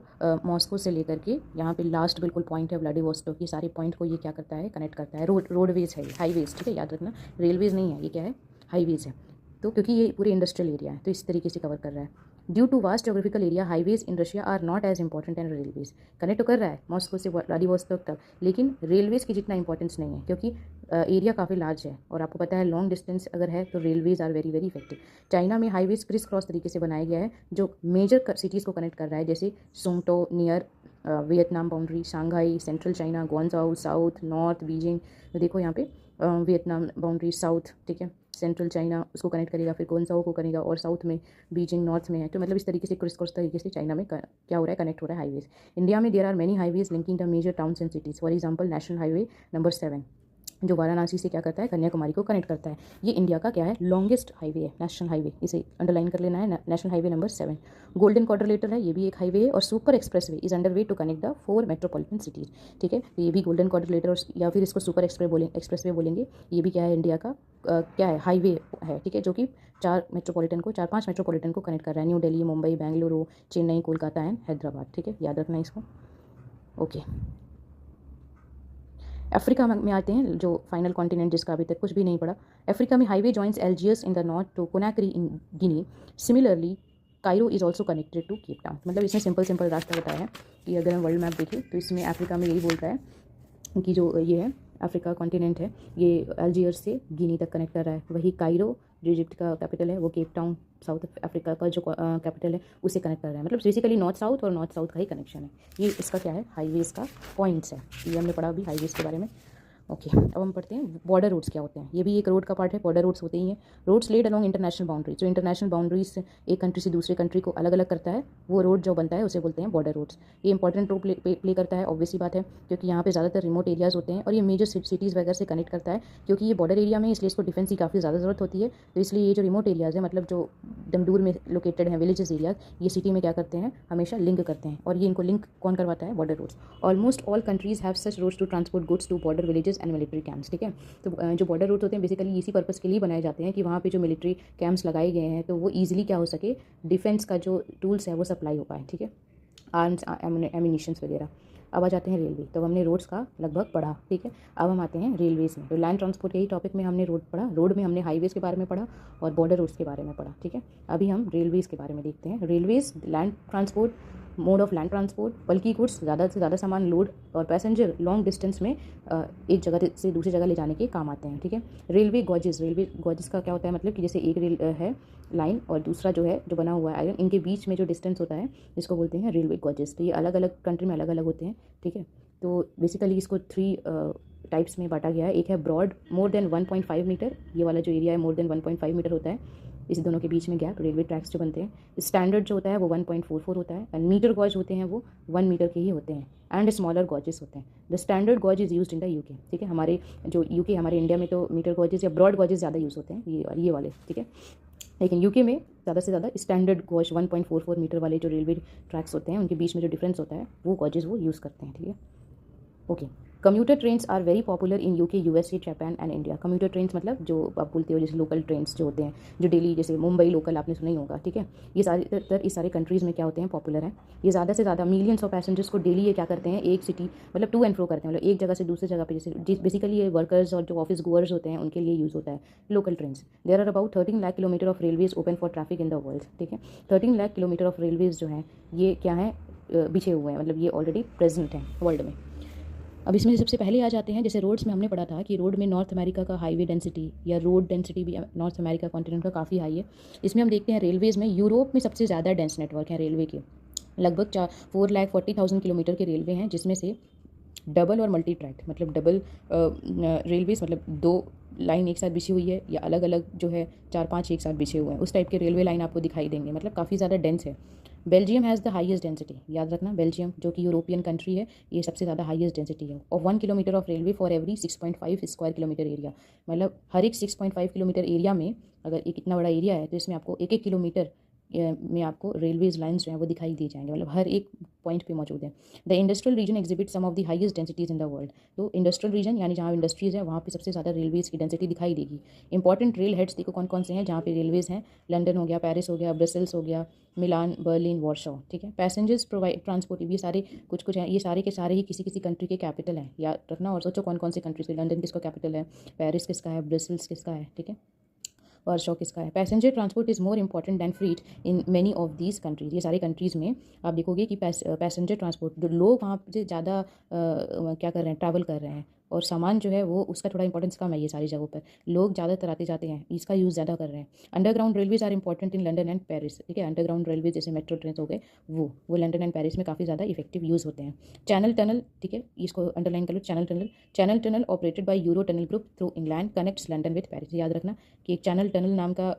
मॉस्को से लेकर के यहाँ पे लास्ट बिल्कुल पॉइंट है व्लादिवोस्टोक, ये सारे पॉइंट को ये क्या करता है, कनेक्ट करता है। रोडवेज है, हाईवेज, ठीक है, याद रखना, रेलवेज नहीं है, ये क्या है, हाईवेज है। तो क्योंकि ये पूरे इंडस्ट्रियल एरिया है तो इस तरीके से कवर कर रहा है। Due to vast geographical area highways in Russia are not as important and railways. Connect तो कर रहा है मॉस्को से व्लादिवोस्टोक तक, लेकिन रेलवेज की जितना इंपॉर्टेंस नहीं है क्योंकि एरिया काफ़ी लार्ज है और आपको पता है लॉन्ग डिस्टेंस अगर है तो railways are very very effective. China में हाईवेज क्रिस क्रॉस तरीके से बनाया गया है जो मेजर सिटीज़ को कनेक्ट कर रहा है, जैसे सोंगटो near Vietnam boundary, Shanghai, central China, Guangzhou south, north Beijing. तो देखो यहाँ पे वियतनाम बाउंड्री साउथ, ठीक है, सेंट्रल चाइना उसको कनेक्ट करेगा, फिर ग्वांगझाओ को करेगा और साउथ में बीजिंग नॉर्थ में है। तो मतलब इस तरीके से क्रिस क्रॉस तरीके से चाइना में क्या हो रहा है, कनेक्ट हो रहा है हाईवेज। इंडिया में there are many highways linking the major towns and cities. For example national highway number 7 जो वाराणसी से क्या करता है, कन्याकुमारी को कनेक्ट करता है। ये इंडिया का क्या है, लॉन्गेस्ट हाईवे है, नेशनल हाईवे, इसे अंडरलाइन कर लेना है, national highway number 7। Golden quadrilateral है, ये भी एक हाईवे है। और super expressway is under way to connect the 4 metropolitan cities, ठीक है। तो ये भी गोल्डन क्वाड्रिलेटर या फिर इसको सुपर एक्सप्रेस वे बोलेंगे। ये भी क्या है, इंडिया का क्या है, हाईवे है, ठीक है, जो कि 4-5 मेट्रोपॉलिटन को कनेक्ट कर रहा है, न्यू दिल्ली, मुंबई, बेंगलुरु, चेन्नई, कोलकाता एंड हैदराबाद, ठीक है, याद रखना इसको। ओके, अफ्रीका में आते हैं, जो फाइनल कॉन्टिनेंट जिसका अभी तक कुछ भी नहीं पड़ा। अफ्रीका में highway joins Algiers in the north to Conakry in Guinea. Similarly Cairo is also connected to Cape Town. मतलब इसमें सिंपल रास्ता बताया है कि अगर हम वर्ल्ड मैप देखें तो इसमें अफ्रीका में यही बोल रहा है कि जो ये है अफ्रीका कॉन्टिनेंट है, ये अल्जीरिया से गिनी तक कनेक्ट कर रहा है। वही कायरो जो इजिप्ट का कैपिटल है, वो केप टाउन साउथ अफ्रीका का जो कैपिटल है उसे कनेक्ट कर रहा है। मतलब बेसिकली नॉर्थ साउथ और नॉर्थ साउथ का ही कनेक्शन है। ये इसका क्या है, हाईवेज़ का पॉइंट्स है। ये हमने पढ़ा अभी हाईवेज़ के बारे में। ओके, अब हम पढ़ते हैं बॉर्डर रोड्स क्या होते हैं। ये भी एक रोड का पार्ट है, बॉर्डर रोड्स होते ही हैं। Roads laid along international boundary, जो इंटरनेशनल बाउंड्रीज एक कंट्री से दूसरे कंट्री को अलग अलग करता है, वो रोड जो बनता है उसे बोलते हैं बॉर्डर रोड्स। ये इंपॉर्टेंट रोल प्ले करता है, ऑब्वियसली बात है, क्योंकि यहाँ पे ज़्यादातर रिमोट एरियाज़ होते हैं और ये मेजर सिटीज़ वगैरह से कनेक्ट करता है। क्योंकि ये बॉर्डर एरिया में, इसलिए इसको डिफेंस की काफ़ी ज़्यादा ज़रूरत होती है। तो इसलिए ये जो रिमोट एरियाज़ है, मतलब जो एकदम दूर में लोकेटेड हैं विलेजेस एरियाज, ये सिटी में क्या करते हैं, हमेशा लिंक करते हैं। और ये इनको लिंक कौन करवाता है, border roads. Almost all countries have such roads to transport goods to border villages and military camps, ठीक है। तो जो बॉर्डर रोड होते हैं बेसिकली इसी पर्पस के लिए बनाए जाते हैं कि वहाँ पे जो मिलिट्री कैंप्स लगाए गए हैं तो वो ईजिली क्या हो सके, डिफेंस का जो टूल्स है वो सप्लाई हो पाए, ठीक है, आर्म्स एमिनिशंस वगैरह। अब आ जाते हैं रेलवे। तो हमने रोड्स का लगभग पढ़ा, ठीक है। अब हम आते हैं रेलवेज़ में। तो लैंड ट्रांसपोर्ट के ही टॉपिक में हमने रोड पढ़ा, रोड में हमने हाईवेज़ के बारे में पढ़ा और बॉर्डर रोड्स के बारे में पढ़ा, ठीक है। अभी हम रेलवेज़ के बारे में देखते हैं। Railways land transport, mode of land transport, बल्कि गुड्स ज़्यादा से ज़्यादा सामान लोड और पैसेंजर लॉन्ग डिस्टेंस में एक जगह से दूसरी जगह ले जाने के काम आते हैं, ठीक है। रेलवे गॉजेस का क्या होता है, मतलब कि जैसे एक रेल है लाइन और दूसरा जो है जो बना हुआ है आयरन, इनके बीच में जो डिस्टेंस होता है इसको बोलते हैं रेलवे गॉजेस। तो ये अलग अलग कंट्री में अलग अलग होते हैं, ठीक है। तो बेसिकली इसको 3 टाइप्स में बांटा गया है। एक है ब्रॉड, मोर देन 1.5 मीटर, ये वाला जो एरिया है मोर देन 1.5 मीटर होता है, इस दोनों के बीच में गैप रेलवे ट्रैक्स जो बनते हैं। स्टैंडर्ड जो होता है वो 1.44 होता है एंड मीटर गॉज होते हैं वो 1 मीटर के ही होते हैं एंड स्मॉलर गॉजेस होते हैं। The standard gauge is used in the UK, ठीक है। हमारे जो यूके, हमारे इंडिया में तो मीटर गॉजेस या ब्रॉड गॉजेस ज़्यादा यूज़ होते हैं, ये वाले, ठीक है। लेकिन यूके में ज़्यादा से ज़्यादा स्टैंडर्ड गॉज 1.44 मीटर वाले जो रेलवे ट्रैक्स होते हैं उनके बीच में जो डिफरेंस होता है वो गॉजेस वो यूज़ करते हैं, ठीक है। Okay, commuter trains are very popular in UK, USA, Japan and India. Commuter trains मतलब जो आप बोलते हो जैसे लोकल ट्रेन्स जो होते हैं, जो डेली, जैसे मुंबई लोकल आपने सुना ही होगा, ठीक है। ये ज़्यादातर इस सारे कंट्रीज़ में क्या होते हैं, पॉपुलर हैं। ये ज़्यादा से ज़्यादा मिलियंस ऑफ पैसेंजर्स को डेली ये क्या करते हैं, एक सिटी मतलब टू एंड फ्रो करते हैं, मतलब एक जगह से दूसरी जगह पे, जैसे बेसिकली ये वर्कर्स और जो ऑफिस गोअर्स होते हैं उनके लिए यूज़ होता है local trains. There are about 13 lakh kilometre of railways open for traffic in the world, ठीक है। 13 लाख किलोमीटर ऑफ रेलवेज जो हैं ये क्या है, बिछे हुए हैं, मतलब ये ऑलरेडी प्रेजेंट हैं वर्ल्ड में। अब इसमें सबसे पहले आ जाते हैं, जैसे रोड्स में हमने पढ़ा था कि रोड में नॉर्थ अमेरिका का हाईवे डेंसिटी या रोड डेंसिटी भी नॉर्थ अमेरिका कॉन्टिनेंट का काफ़ी हाई है। इसमें हम देखते हैं रेलवेज़ में यूरोप में सबसे ज़्यादा डेंस नेटवर्क है रेलवे के, लगभग 4,40,000 किलोमीटर के रेलवे हैं, जिसमें से डबल और मल्टी ट्रैक मतलब डबल रेलवेज, मतलब 2 लाइन एक साथ बिछी हुई है या अलग अलग जो है 4-5 एक साथ बिछे हुए हैं, उस टाइप के रेलवे लाइन आपको दिखाई देंगे, मतलब काफ़ी ज़्यादा डेंस है। Belgium has the highest density, याद रखना, बेल्जियम जो कि यूरोपियन कंट्री है, ये सबसे ज़्यादा हाईएस्ट डेंसिटी है। और 1 kilometre of railway for every 6.5 square kilometre area, मतलब हर एक 6.5 किलोमीटर एरिया में, अगर एक इतना बड़ा एरिया है तो इसमें आपको 1-1 किलोमीटर में आपको रेलवेज लाइन्स जो हैं वो दिखाई दी जाएंगे, मतलब हर एक पॉइंट पे मौजूद है। The industrial region exhibit some of the highest densities in the world. तो इंडस्ट्रियल रीजन यानी जहाँ इंडस्ट्रीज़ है वहाँ पे सबसे ज़्यादा रेलवेज की डेंसिटी दिखाई देगी। इंपॉर्टेंट रेल हेड्स देखो कौन कौन से हैं जहाँ पे रेलवेज हैं, लंदन हो गया, पेरिस हो गया, ब्रसेल्स हो गया, मिलान, बर्लिन, वार्शो, ठीक है। पैसेंजर्स प्रोवाइड ट्रांसपोर्ट, ये सारे कुछ हैं, ये सारे के सारे ही किसी किसी कंट्री के कैपिटल हैं, याद रखना। और सोचो कौन कौन से कंट्रीज के, लंदन किसका कैपिटल है, पेरिस किसका है, ब्रसेल्स किसका है, ठीक है, वार्शो किसका है। Passenger transport is more important than freight in many of these countries. ये सारे कंट्रीज़ में आप देखोगे कि पैसेंजर ट्रांसपोर्ट, जो लोग वहाँ से ज़्यादा क्या कर रहे हैं, ट्रैवल कर रहे हैं, और सामान जो है वो उसका थोड़ा इंपॉर्टेंस कम है ये सारी जगहों पर, लोग ज़्यादातर आते जाते हैं, इसका यूज़ ज़्यादा कर रहे हैं। Underground railways are important in London and Paris, ठीक है, अंडरग्राउंड रेलवे जैसे मेट्रो ट्रेन हो गए वो लंदन एंड पेरिस में काफ़ी ज़्यादा इफेक्टिव यूज़ होते हैं। चैनल टनल, ठीक है, इसको अंडरलाइन कर लो, Channel Tunnel operated by Eurotunnel Group through England connects London with Paris. याद रखना कि एक चैनल टनल नाम का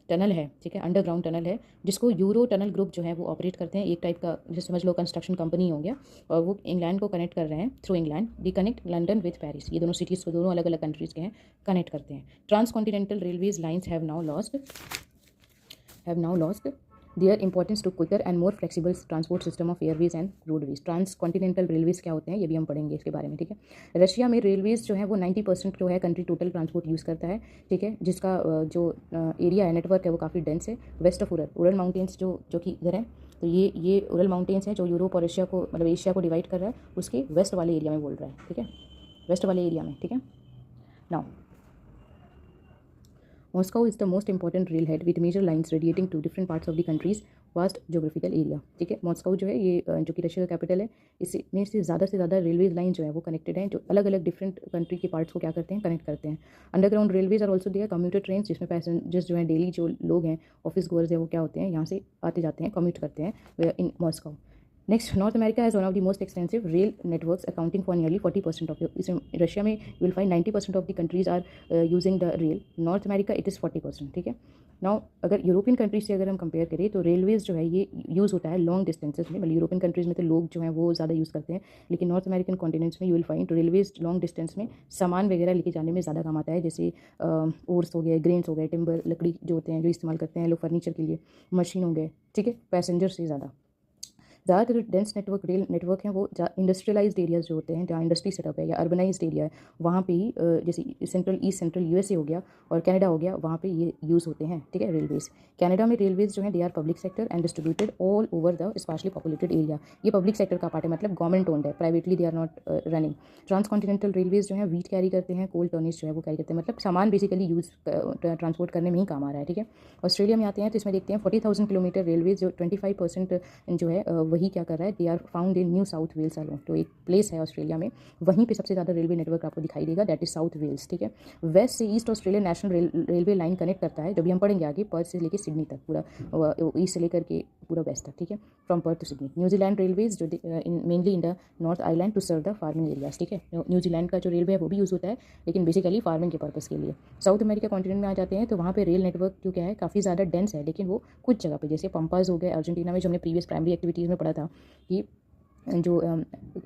टनल है, ठीक है, अंडरग्राउंड टनल है, जिसको यूरो टनल ग्रुप जो है वो ऑपरेट करते हैं, एक टाइप का जैसे समझ लो कंस्ट्रक्शन कंपनी हो गया, और वो इंग्लैंड को कनेक्ट कर रहे हैं through England, the connect London with Paris, ये दोनों सिटीज़ को दोनों अलग अलग कंट्रीज़ के हैं, कनेक्ट करते हैं। Transcontinental railways lines have now lost their importance to quicker and more flexible transport system of airways and roadways। Transcontinental railways क्या होते हैं ये भी हम पढ़ेंगे इसके बारे में, ठीक है। रशिया में रेलवेज जो है वो 90% जो है कंट्री टोटल ट्रांसपोर्ट यूज़ करता है, ठीक है, जिसका जो एरिया है, नेटवर्क है, वो काफ़ी डेंस है। वेस्ट ऑफ उरल माउंटेन्स जो कि इधर है, तो ये उरल माउंटेन्स हैं जो यूरोप और एशिया को, मतलब एशिया को डिवाइड कर रहा है, उसके वेस्ट वाले एरिया में बोल रहा है, ठीक है, वेस्ट वाले एरिया में, ठीक है। Now Moscow is the most important railhead with major lines radiating to different parts of the country's vast geographical area, ठीक है। मॉस्को जो है ये जो कि रशिया का कैपिटल है, इसमें से ज़्यादा रेलवे लाइन जो है वो कनेक्टेड हैं, जो अलग अलग डिफरेंट कंट्री के पार्ट्स को क्या करते हैं, कनेक्ट करते हैं। Underground railways are also there, commuter train, जिसमें पैसेंजर्स जो है डेली जो लोग हैं, ऑफिस गोअर्स है, वो क्या होते हैं, यहाँ से आते जाते हैं, कम्यूट करते हैं in Moscow. Next, North America has one of the most extensive rail networks accounting for nearly 40% of इसमें रशिया में you will find 90% of the countries are using the rail. North America it is 40%, ठीक है। Now अगर European countries से अगर हम compare करें तो रेलवेज जो है ये यूज़ होता है लॉन्ग डिस्टेंसेज में, मतलब यूरोपियन कंट्रीज़ में तो लोग जो हैं वो ज़्यादा यूज़ करते हैं, लेकिन नॉर्थ अमेरिकन कॉन्टिनेंट्स में you will find railways long distance में सामान वगैरह लेके जाने में ज़्यादा काम आता है, जैसे ओर्स हो गए, ग्रेन्स हो गए, टिम्बर, लकड़ी जो होते हैं जो इस्तेमाल करते हैं लोग फर्नीचर के लिए, मशीन हो गए, ठीक है, पैसेंजर से ज़्यादा। ज़्यादातर डेंस रेल नेटवर्क हैं वो इंडस्ट्रियलाइज्ड एरियाज जो होते हैं, जहाँ इंडस्ट्री सेटअप है या अर्बनाइज्ड एरिया है, वहाँ पे ही जैसे ईस्ट सेंट्रल यूएसए हो गया और कनाडा हो गया, वहाँ पे ये यूज़ होते हैं, ठीक है, रेलवेज़। कनाडा में रेलवेज़ जो हैं they are public sector and distributed all over the sparsely populated area. ये पब्लिक सेक्टर का पार्ट है, मतलब गवर्नमेंट ओन्ड है, privately they are not running. Transcontinental railways जो है वीट कैरी करते हैं, कोल टर्निस जो है वो कैरी करते हैं, मतलब सामान बेसिकली यूज़ ट्रांसपोर्ट करने में ही काम आ रहा है, ठीक है। ऑस्ट्रेलिया में आते हैं तो इसमें देखते हैं 40,000 किलोमीटर रेलवेज, जो 25% जो है वही क्या कर रहा है, they are found in New South Wales alone. तो एक प्लेस है ऑस्ट्रेलिया में, वहीं पे सबसे ज़्यादा रेलवे नेटवर्क आपको दिखाई देगा, दैट इज साउथ वेल्स, ठीक है। वेस्ट से east Australia national railway line connect करता है, जो भी हम पढ़ेंगे आगे, पर्थ से लेकर सिडनी तक, पूरा ईस्ट से लेकर के पूरा वेस्ट तक, ठीक है, from Perth to Sydney. New Zealand railways जो mainly in the North Island to serve the farming areas, ठीक है। न्यूजीलैंड का जो रेलवे है वो भी यूज़ होता है, लेकिन बेसिकली फार्मिंग के पर्पज़ के लिए। साउथ अमेरिका कॉन्टिनेंट में आ जाते हैं तो वहाँ पे रेल नेटवर्क जो क्या है काफ़ी ज़्यादा डेंस है, लेकिन वो कुछ जगह पे, जैसे पंपास हो गए अर्जेंटीना में, जो हमने प्रीवियस प्राइमरी एक्टिविटीज़ में पढ़ा था कि जो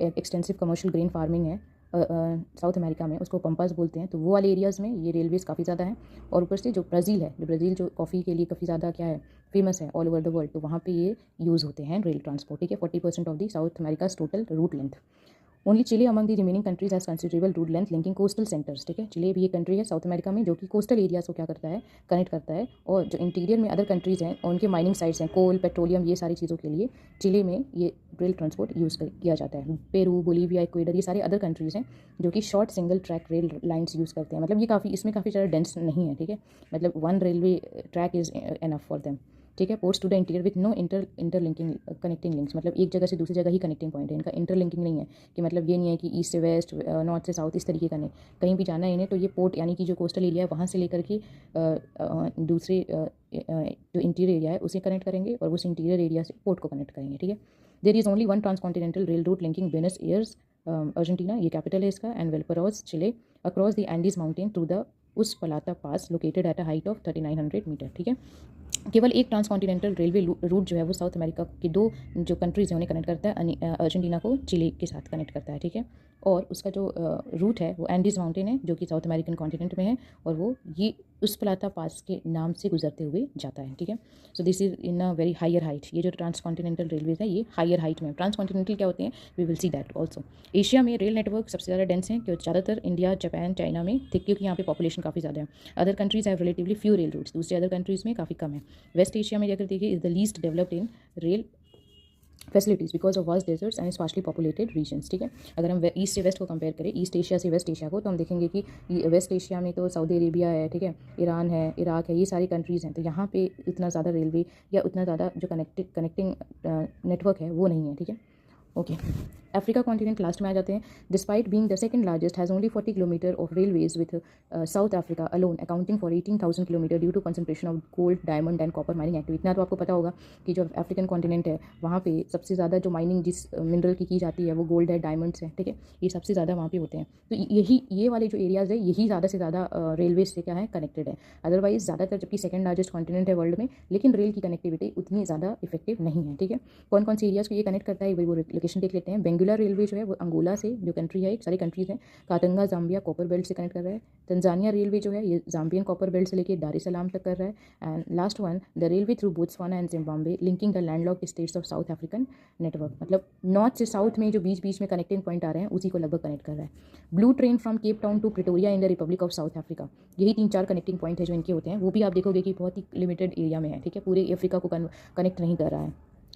एक्सटेंसिव कमर्शियल ग्रेन फार्मिंग है साउथ अमेरिका में, उसको पंपास बोलते हैं, तो वो वाले एरियाज़ में ये रेलवेज़ काफ़ी ज़्यादा हैं। और ऊपर से जो ब्राज़ील जो कॉफ़ी के लिए काफ़ी ज़्यादा क्या है, फेमस है ऑल ओवर द वर्ल्ड, तो वहाँ पे ये यूज़ होते हैं रेल ट्रांसपोर्ट, ठीक है। 40% of the South America's total route length. Only Chile among the remaining countries has considerable route length linking coastal centres, ठीक है। चिले भी एक कंट्री है साउथ अमेरिका में जो कि कोस्टल एरियाज को क्या करता है, कनेक्ट करता है, और जो इंटीरियर में अदर कंट्रीज़ हैं उनके माइनिंग साइट्स हैं, कोल, पेट्रोलियम, ये सारी चीज़ों के लिए चिले में ये रेल ट्रांसपोर्ट यूज़ किया जाता है। पेरू, बोलीविया, इक्वेडर, ये सारे अदर कंट्रीज़ हैं जो कि short single track rail lines use करते हैं, मतलब ये इसमें काफ़ी ज़्यादा डेंस नहीं है, ठीक है, मतलब one railway track is enough for them, ठीक है। Ports to the interior with no interlinking connecting links, मतलब एक जगह से दूसरी जगह ही कनेक्टिंग पॉइंट है, इनका इंटरलिंकिंग नहीं है, कि मतलब ये नहीं है कि ईस्ट से वेस्ट, नॉर्थ से साउथ, इस तरीके का नहीं, कहीं भी जाना है इन्हें तो ये पोर्ट यानी कि जो कोस्टल एरिया है वहाँ से लेकर के दूसरे जो इंटीरियर एरिया है उसे कनेक्ट करेंगे, और उस इंटीरियर एरिया से पोर्ट को कनेक्ट करेंगे, ठीक है। There is only one transcontinental rail route linking Buenos Aires Argentina, ये कैपिटल है इसका, and Valparaiso, Chile, across the Andes mountain through the Uspallata pass located at a height of 3900 metre, ठीक है। केवल एक ट्रांसकॉन्टिनेंटल रेलवे रूट जो है वो साउथ अमेरिका की दो जो कंट्रीज़ हैं उन्हें कनेक्ट करता है, अर्जेंटीना को चिले के साथ कनेक्ट करता है, ठीक है। और उसका जो रूट है वो एंडीज माउंटेन है जो कि साउथ अमेरिकन कॉन्टिनेंट में है, और वो ये उस पलाता पास के नाम से गुजरते हुए जाता है, ठीक है। So this is in a very higher height, ये जो ट्रांसकॉन्टिनेंटल रेलवेज है ये हायर हाइट में। ट्रांसकॉन्टिनेंटल क्या होते हैं, we will see that also. Asia में रेल नेटवर्क सबसे ज़्यादा डेंस हैं, क्योंकि ज़्यादातर इंडिया, जापान, चाइना में थिक, क्योंकि यहाँ पे पॉपुलेशन काफ़ी ज़्यादा है। Other countries have relatively few rail routes, दूसरे अदर कंट्रीज़ में काफ़ी कम है। वेस्ट एशिया में अगर देखिए is the least developed in rail facilities because of vast deserts and sparsely populated regions, ठीक है। अगर हम ईस्ट से वेस्ट को कंपेयर करें, ईस्ट एशिया से वेस्ट एशिया को, तो हम देखेंगे कि वेस्ट एशिया में तो सऊदी अरेबिया है, ठीक है, ईरान है, इराक है, ये सारी कंट्रीज़ हैं, तो यहाँ पे इतना ज़्यादा रेलवे या उतना ज़्यादा जो कनेक्टिंग नेटवर्क है वो नहीं है, ठीक है। ओके, अफ्रीका कॉन्टिनेंट लास्ट में आ जाते हैं. Despite being the second largest has only 40 kilometre of railways with South Africa alone accounting for 18,000 kilometre due to concentration of gold, diamond and copper mining activity. इतना तो आपको पता होगा कि जो अफ्रीकन कॉन्टिनेंट है वहाँ पे सबसे ज़्यादा जो माइनिंग जिस मिनरल की जाती है वो गोल्ड है, डायमंड्स हैं, ठीक है, ये सबसे ज़्यादा वहाँ पे होते हैं. तो यही ये वाले जो एरियाज़ है यही ज़्यादा से ज़्यादा रेलवे से क्या है कनेक्टेड है. अदरवाइज ज़्यादातर जबकि सेकंड लार्जेस्ट कॉन्टिनेंट है वर्ल्ड में, लेकिन रेल की कनेक्टिविटी उतनी ज़्यादा इफेक्टिव नहीं है. ठीक है, कौन कौन से एरियाज़ को ये कनेक्ट करता है वो लोकेशन देख लेते हैं. बेंगुला रेलवे जो है वो अंगोला से, जो कंट्री है, एक सारी कंट्रीज़ हैं, कातंगा जाम्बिया कॉपर बेल्ट से कनेक्ट कर रहा है. तंजानिया रेलवे जो है ये जाम्बियन कॉपर बेल्ट से लेकर दार सलाम तक कर रहा है. And last one the railway through Botswana and Zimbabwe linking the landlocked states of south African network. मतलब नॉर्थ से साउथ में जो बीच बीच में कनेक्टिंग पॉइंट आ रहे हैं उसी को लगभग कनेक्ट कर रहा है. Blue Train from Cape Town to Pretoria in the Republic of South Africa. यही 3-4 कनेक्टिंग पॉइंट है जो इनके होते हैं. वो भी आप देखोगे कि बहुत ही लिमिटेड एरिया में है. ठीक है, पूरे अफ्रीका को कनेक्ट नहीं कर रहा है.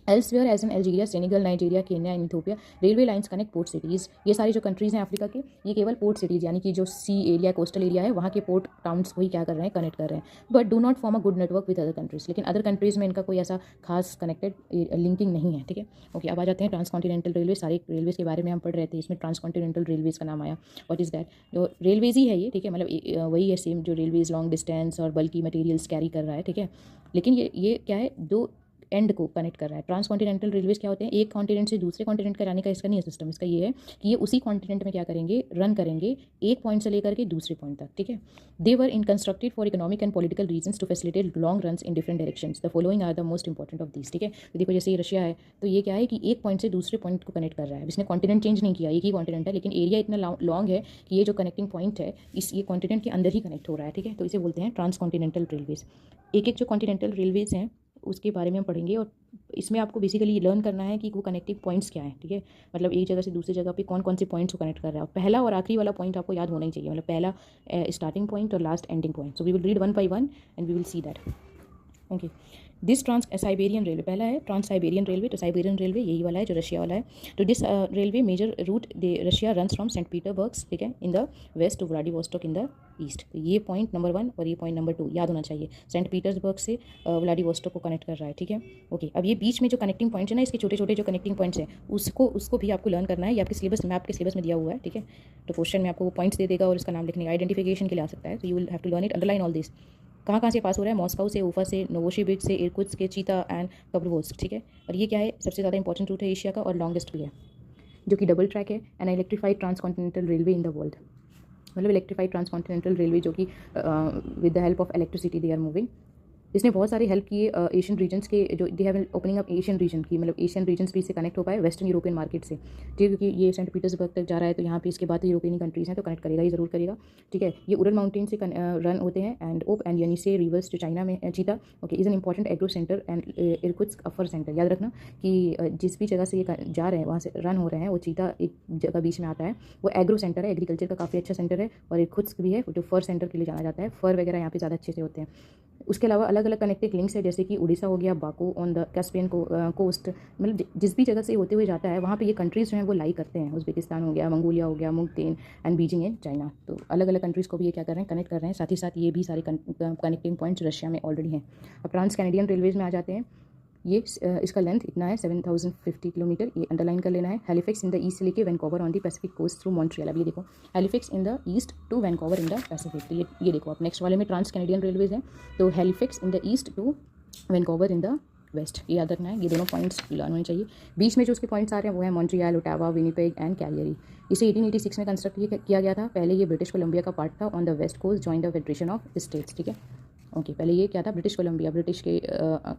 Elsewhere as in Algeria, Senegal, Nigeria, Kenya and Ethiopia railway lines connect port cities. ये सारी जो कंट्रीज़ हैं अफ्रीका के, ये केवल पोर्ट सिटीज़ यानी कि जो सी एरिया, कोस्टल एरिया है, वहाँ के पोर्ट टाउन्स को ही क्या कर रहे हैं, कनेक्ट कर रहे हैं. But do not form a good network with other countries. लेकिन अदर कंट्रीज़ में इनका कोई ऐसा खास कनेक्टेड लिंकिंग नहीं है. ठीक है, ओके, अब आ जाते हैं ट्रांस कॉन्टिनेंटल रेलवे. सारे रेलवेज़ के बारे में हम पढ़ रहे थे, इसमें ट्रांस कॉन्टिनेंटल रेलवेज़ का नाम आया. What is that? जो रेलवेज़ ही है ये, ठीक है, मतलब वही है सेम जो रेलवेज़ लॉन्ग डिस्टेंस और बल्कि मटेरियल्स कैरी कर रहा है. ठीक है, लेकिन ये क्या है, दो एंड को कनेक्ट कर रहा है. ट्रांस कॉन्टिनेंटल रेलवेज क्या होते हैं, एक कॉन्टिनेंट से दूसरे कॉन्टिनेंट कराने का इसका नहीं है सिस्टम. इसका ये है कि ये उसी कॉन्टिनेंट में क्या करेंगे, रन करेंगे एक पॉइंट से लेकर के दूसरे पॉइंट तक. ठीक है, they were in constructed for economic and political reasons to facilitate long runs in different directions. The following are the most important of these. ठीक है, तो देखो जैसे ये रशिया है तो ये क्या है कि एक पॉइंट से दूसरे पॉइंट को कनेक्ट कर रहा है. इसने कॉन्टिनेंट चेंज नहीं किया, एक ही कॉन्टिनेंट है, लेकिन एरिया इतना लॉन्ग है कि ये जो कनेक्टिंग पॉइंट है ये कॉन्टिनेंट के अंदर ही कनेक्ट हो रहा है. ठीक है, तो इसे बोलते हैं ट्रांस कॉन्टिनेंटल रेलवेज. एक एक जो कॉन्टिनेंटल रेलवेज हैं उसके बारे में हम पढ़ेंगे और इसमें आपको बेसिकली लर्न करना है कि वो कनेक्टिंग पॉइंट्स क्या हैं. ठीक है, मतलब एक जगह से दूसरी जगह पे कौन कौन से पॉइंट्स को कनेक्ट कर रहा है. पहला और आखिरी वाला पॉइंट आपको याद होना ही चाहिए, मतलब पहला स्टार्टिंग पॉइंट और last ending point. So we will read one by one and we will see that. Okay, this trans Siberian railway, पहला है ट्रांस साइबेरियन रेलवे. तो साइबेरियन रेलवे यही वाला है जो रशिया वाला है. तो this railway major route Russia runs from saint Petersburg, ठीक है, in the west to Vladivostok in the east. तो ये पॉइंट नंबर 1 और ये पॉइंट नंबर 2 याद होना चाहिए. सेंट पीटर्सबर्ग से व्लादिवोस्टोक को कनेक्ट कर रहा है. ठीक है, ओके. अब ये बीच में जो कनेक्टिंग पॉइंट्स है ना, इसके छोटे छोटे जो कनेक्टिंग पॉइंट्स हैं उसको भी आपको लर्न करना है. ये आपके सिलेबस में, आपके सिलेबस में दिया हुआ है. ठीक है, तो क्वेश्चन में आपको वो पॉइंट्स दे देगा और इसका नाम लिखने का आइडेंटिफिकेशन के लिए आ सकता है. तो you will have to learn it, underline all this. कहाँ से पास हो रहा है, मॉस्को से, उफा से, नोवोसिबिर्स्क से, इरकुत्स्क के, चीता एंड कब्रवोल्स्क. ठीक है, और ये क्या है, सबसे ज़्यादा इंपॉर्टेंट रूट है एशिया का और लॉन्गेस्ट भी है, जो कि डबल ट्रैक है. And electrified transcontinental railway in the world. मतलब इलेक्ट्रीफाइड ट्रांसकॉन्टिनेंटल रेलवे जो कि with the help of electricity they are moving. इसने बहुत सारे हेल्प किए एशियन रीजन्स के, जो they have opening up Asian region की, मतलब एशियन रीजन्स भी इससे कनेक्ट हो पाए वेस्टर्न यूरोपियन मार्केट से. ठीक है, क्योंकि ये सेंट पीटर्सबर्ग तक जा रहा है तो यहाँ पे इसके बाद यूरोपियन कंट्रीज़ हैं तो कनेक्ट करेगा ही, ज़रूर करेगा. ठीक है, ये उरल माउंटेन से रन होते हैं. एंड ओप एंड येनिसे रिवर्स जो चाइना में चीता. Okay, is an important agro centre and Irkutsk offer centre. याद रखना कि जिस भी जगह से ये जा रहे हैं वहाँ से रन हो रहे हैं वो चीता एक जगह बीच में आता है. वो एग्रो सेंटर है, एग्रीकल्चर का काफ़ी अच्छा सेंटर है. और इरकुत्स्क भी है जो फर सेंटर के लिए जाना जाता है. फर वगैरह यहाँ पे ज़्यादा अच्छे से होते हैं. उसके अलावा अलग अलग कनेक्टिंग लिंक्स है, जैसे कि उड़ीसा हो गया, Baku on the Caspian coast. मतलब जिस भी जगह से होते हुए जाता है वहाँ पे ये कंट्रीज़ जो हैं वो लाई करते हैं. उज़्बेकिस्तान हो गया, मंगोलिया हो गया, Multan and Beijing in China. तो अलग अलग कंट्रीज़ को भी ये क्या कर रहे हैं, कनेक्ट कर रहे हैं. साथ ही साथ ये भी सारे कनेक्टिंग पॉइंट्स रशिया में ऑलरेडी हैं. अब ट्रांस कैनेडियन रेलवेज़ में आ जाते हैं. ये इसका लेंथ इतना है 7050 किलोमीटर. ये अंडरलाइन कर लेना है. हैलिफैक्स इन द ईस्ट से लेके Vancouver on the Pacific coast through Montreal. अब ये देखो, Halifax in the east to Vancouver in the Pacific. तो ये देखो, अब नेक्स्ट वाले में ट्रांस कैनेडियन रेलवेज हैं. तो Halifax in the east to Vancouver in the west. ये याद रखना है, ये दोनों पॉइंट्स लर्न होने चाहिए. बीच में जो उसके पॉइंट्स आ रहे हैं वो है Montreal, Ottawa, Winnipeg and Calgary. इसे 1886 में कंस्ट्रक्ट किया गया था. पहले ये ब्रिटिश कोलंबिया का पार्ट था. On the west coast join the federation of states. ठीक है, ओके, पहले ये क्या था, ब्रिटिश कोलंबिया, ब्रिटिश के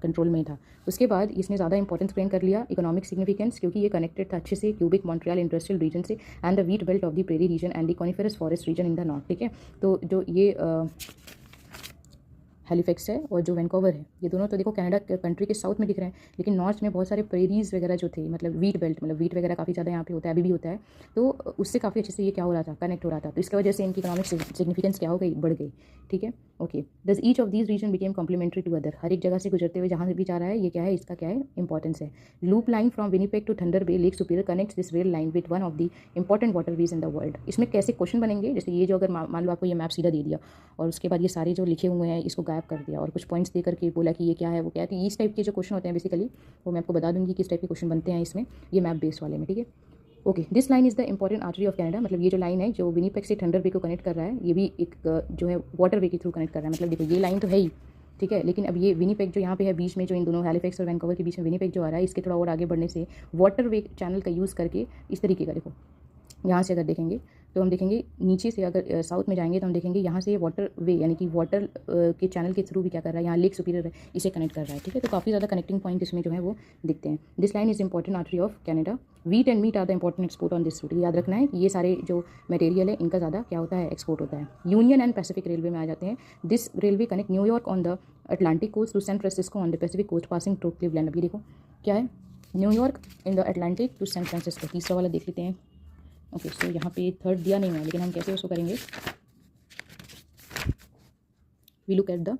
कंट्रोल में था. उसके बाद इसने ज़्यादा इंपॉर्टेंस गेन कर लिया, इकोनॉमिक सिग्निफिकेंस, क्योंकि ये कनेक्टेड था अच्छे से क्यूबिक मॉन्ट्रियल इंडस्ट्रियल रीजन से and the wheat belt of the prairie region and the coniferous forest region in the north. ठीक है, तो जो ये हैलिफैक्स है और जो वैंकूवर है, ये दोनों तो देखो कनाडा कंट्री के साउथ में दिख रहे हैं, लेकिन नॉर्थ में बहुत सारे प्रेरीज वगैरह जो थे, मतलब व्हीट बेल्ट, मतलब व्हीट वगैरह काफ़ी ज़्यादा यहाँ पे होता है, अभी भी होता है. तो उससे काफ़ी अच्छे से ये क्या हो रहा था, कनेक्ट हो रहा था. तो इसकी वजह से इनकी इकोनॉमिक सिग्निफिकेंस क्या हो गई, बढ़ गई. ठीक है, okay. Thus each of these region became complementary to other. हर एक जगह से गुजरते हुए जहाँ से भी जा रहा है ये क्या है, इसका क्या है, इंपॉर्टेंस है. Loop line from Winnipeg to Thunder Bay Lake Superior connects this rail line with one of the important waterways in the world. इसमें कैसे क्वेश्चन बनेंगे, जैसे ये जो अगर मान लो आपको ये मैप सीधा दे दिया और उसके बाद ये सारे जो लिखे हुए हैं इसको गायब कर दिया और कुछ पॉइंट्स दे करके बोला कि ये क्या है वो क्या है। तो इस टाइप के जो क्वेश्चन होते हैं बेसिकली वो मैं आपको बता दूंगी किस टाइप के क्वेश्चन बनते हैं इसमें, ये मैप बेस्ड वाले में, ठीक है। Okay, this line is the important artery of Canada, मतलब ये जो लाइन है जो विनीपेग से थंडर बे को कनेक्ट कर रहा है, ये भी एक जो है वाटर वे के थ्रू कनेक्ट कर रहा है। मतलब देखो ये लाइन तो है ही, ठीक है, लेकिन अब ये विनीपेग जो यहाँ पे है बीच में, जो इन दोनों हैलिफैक्स और वैंकूवर के बीच में विनीपेग जो आ रहा है, इसके थोड़ा और आगे बढ़ने से वाटर वे चैनल का यूज़ करके इस तरीके का, देखो यहाँ से अगर देखेंगे तो हम देखेंगे नीचे से अगर साउथ में जाएंगे तो हम देखेंगे यहाँ से वाटर वे यानी कि वाटर के चैनल के थ्रू भी क्या कर रहा है, यहाँ लेक सुपीरियर है, इसे कनेक्ट कर रहा है, ठीक है। तो काफ़ी ज़्यादा कनेक्टिंग पॉइंट इसमें जो है वो दिखते हैं। This line is important artery of Canada, wheat and meat are the important export on this route. याद रखना है कि ये सारे जो मटेरियल है इनका ज़्यादा क्या होता है, एक्सपोर्ट होता है। यूनियन एंड पैसिफिक रेलवे में आ जाते हैं। This railway connect New York on the Atlantic coast to San Francisco on the Pacific coast passing through Cleveland. अभी देखो क्या है, New York in the Atlantic to San Francisco. तीसरा वाला देख लेते हैं। ओके, सो यहाँ पे थर्ड दिया नहीं है, लेकिन हम कैसे उसको करेंगे, we look at the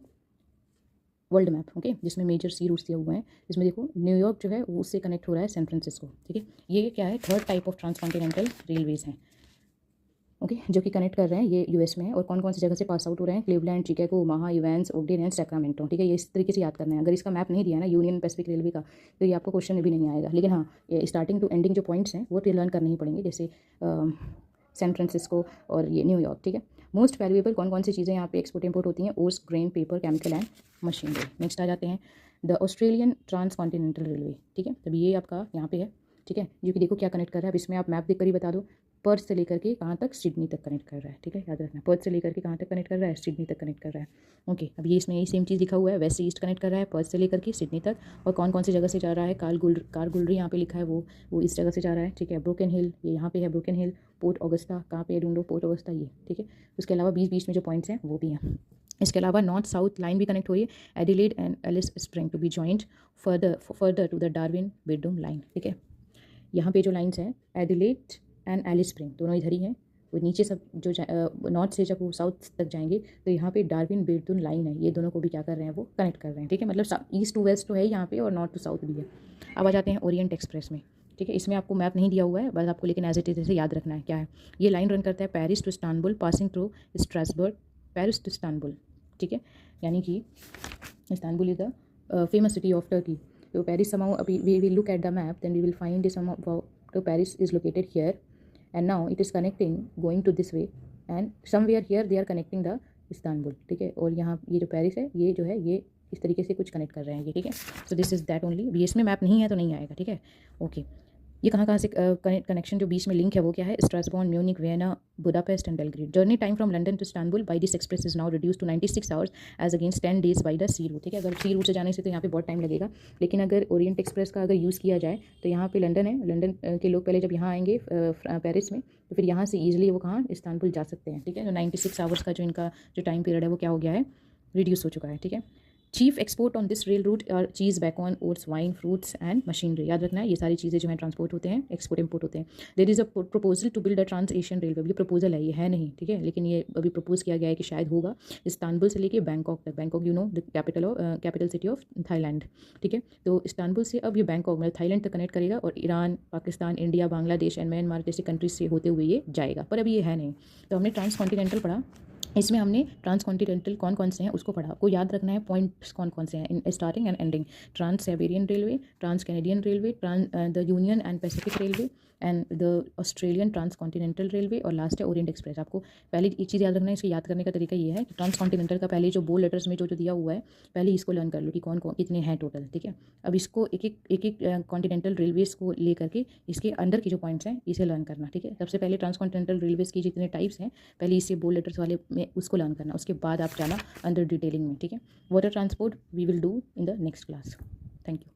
world map, okay, जिसमें मेजर सी रूट्स दिए हुए हैं। इसमें देखो न्यूयॉर्क जो है वो उससे कनेक्ट हो रहा है सैन फ्रांसिस्को, ठीक है। ये क्या है, third type of transcontinental railways हैं, ओके, जो कि कनेक्ट कर रहे हैं, ये यूएस में है। और कौन कौन सी जगह से पास आउट हो रहे हैं, Cleveland, Chicago, Omaha, Evans, Ogden and Sacramento, ठीक है। ये इस तरीके से याद करना है। अगर इसका मैप नहीं दिया ना यूनियन पैसिफिक रेलवे का तो ये आपको क्वेश्चन में भी नहीं आएगा। लेकिन हाँ, ये स्टार्टिंग टू एंडिंग जो पॉइंट्स हैं वो लर्न करने ही पड़ेंगे, जैसे सैन फ्रांसिस्को और ये न्यूयॉर्क, ठीक है। मोस्ट वैल्यूएबल कौन कौन सी चीज़ें यहाँ पे एक्सपोर्ट इंपोर्ट होती हैं, ores, grain, paper, chemical and machinery. Next आ जाते हैं द ऑस्ट्रेलियन ट्रांसकॉन्टिनेंटल रेलवे, ठीक है। तब ये आपका यहाँ पे है, ठीक है, जो कि देखो क्या कनेक्ट कर रहा है। अब इसमें आप मैप देख कर ही बता दो, पर्थ से लेकर के कहाँ तक, सिडनी तक कनेक्ट कर रहा है, ठीक है, याद रखना। पर्थ से लेकर के कहाँ तक कनेक्ट कर रहा है, सिडनी तक कनेक्ट कर रहा है, ओके। अब ये इसमें यही सेम चीज़ लिखा हुआ है, वेस्ट से ईस्ट कनेक्ट कर रहा है, पर्थ से लेकर के सिडनी तक। और कौन कौन सी जगह से जा रहा है, कारगुलरी यहाँ पे लिखा है, वो इस जगह से जा रहा है, ठीक है। ब्रोकन हिल, ये यहाँ पे है ब्रोकन हिल। पोर्ट ऑगस्टा कहाँ पे है, ढूंढो, पोर्ट ऑगस्टा ये, ठीक है। उसके अलावा बीच बीच में जो पॉइंट्स हैं वो भी हैं। इसके अलावा नॉर्थ साउथ लाइन भी कनेक्ट हो रही है, Adelaide and Alice Spring to be joint further to the Darwin Birdum line, ठीक है। यहाँ पे जो लाइन्स हैं एडिलेड एंड एलिस स्प्रिंग दोनों इधर ही हैं। वो नीचे सब जो नॉर्थ से जब वो साउथ तक जाएंगे तो यहाँ पे डार्विन बेडरूम लाइन है, ये दोनों को भी क्या कर रहे हैं, वो कनेक्ट कर रहे हैं, ठीक है। मतलब ईस्ट टू वेस्ट तो है यहाँ पे और नॉर्थ टू साउथ भी है। अब आ जाते हैं ओरिएंट एक्सप्रेस में, ठीक है। इसमें आपको मैप नहीं दिया हुआ है, बस आपको लेकिन एज इट इज याद रखना है क्या है। ये लाइन रन करता है Paris to Istanbul passing through Strasbourg, Paris to Istanbul, ठीक है। यानी कि Istanbul is the famous city of Turkey. तो Paris somehow we will look at the map, then we will find this somehow so Paris is located here and now it is connecting going to this way and somewhere here they are connecting the Istanbul, ठीक है। और यहाँ ये जो Paris है ये जो है ये इस तरीके से कुछ कनेक्ट कर रहे हैं ये, ठीक है। So this is that only. भी इसमें मैप नहीं है तो नहीं आएगा, ठीक है, ओके। ये कहाँ से कनेक्शन जो बीच में लिंक है वो क्या है, Strasbourg, Munich, Vienna, Budapest and Belgrade. Journey time from London to Istanbul by this express is now reduce to 96 hours as against 10 days by the sea route, ठीक है। अगर सी रूट से जाने से तो यहाँ पे बहुत टाइम लगेगा, लेकिन अगर ओरिएंट एक्सप्रेस का अगर यूज़ किया जाए तो यहाँ पे लंदन है, लंदन के लोग पहले जब यहाँ आएंगे पेरिस में तो फिर यहाँ से ईजिली वो कहाँ, इस्तांबुल जा सकते हैं, ठीक है। तो 96 आवर्स का जो इनका जो टाइम पीरियड है वो क्या हो गया है, रिड्यूस हो चुका है, ठीक है। Chief export on this rail route are cheese, bacon, oats, wine, fruits and machinery. याद रखना है ये सारी चीज़ें जो हैं ट्रांसपोर्ट होते हैं, एक्सपोर्ट इंपोर्ट होते हैं। There is a proposal to build a trans Asian railway. ये प्रपोजल है, ये है नहीं, ठीक है, लेकिन ये अभी प्रपोज किया गया है कि शायद होगा इस्तांबुल से लेके बैंकॉक तक। Bangkok you know the capital city of Thailand, ठीक है। तो इस्तांबुल से अब ये बैंकॉक मतलब थाईलैंड तक कनेक्ट करेगा और Iran, Pakistan, India, Bangladesh and Myanmar जैसे कंट्रीज से होते हुए ये जाएगा, पर अभी ये है नहीं। तो हमने ट्रांसकॉन्टिनेंटल पढ़ा, इसमें हमने ट्रांसकॉन्टिनेंटल कौन कौन से हैं उसको पढ़ा। आपको याद रखना है पॉइंट्स कौन कौन से हैं इन starting and ending. Trans Siberian railway, trans Canadian railway, the Union and Pacific railway and the Australian transcontinental railway और लास्ट है ओरिएंट एक्सप्रेस। आपको पहले एक चीज़ याद रखना है, इसको याद करने का तरीका ये है कि ट्रांसकॉन्टिनेंटल का पहले जो बोल्ड लेटर्स में जो दिया हुआ है पहले इसको लर्न कर लो कि कौन कौन कितने हैं टोटल, ठीक है। अब इसको एक एक कॉन्टिनेंटल रेलवेज़ को लेकर के इसके अंदर के जो पॉइंट्स हैं इसे लर्न करना, ठीक है। सबसे पहले ट्रांसकॉन्टिनेंटल रेलवेज़ की जितने टाइप्स हैं पहले इससे बोल्ड लेटर्स वाले में उसको लर्न करना, उसके बाद आप जाना अंदर डिटेलिंग में, ठीक है। Water transport we will do in the next class. Thank you.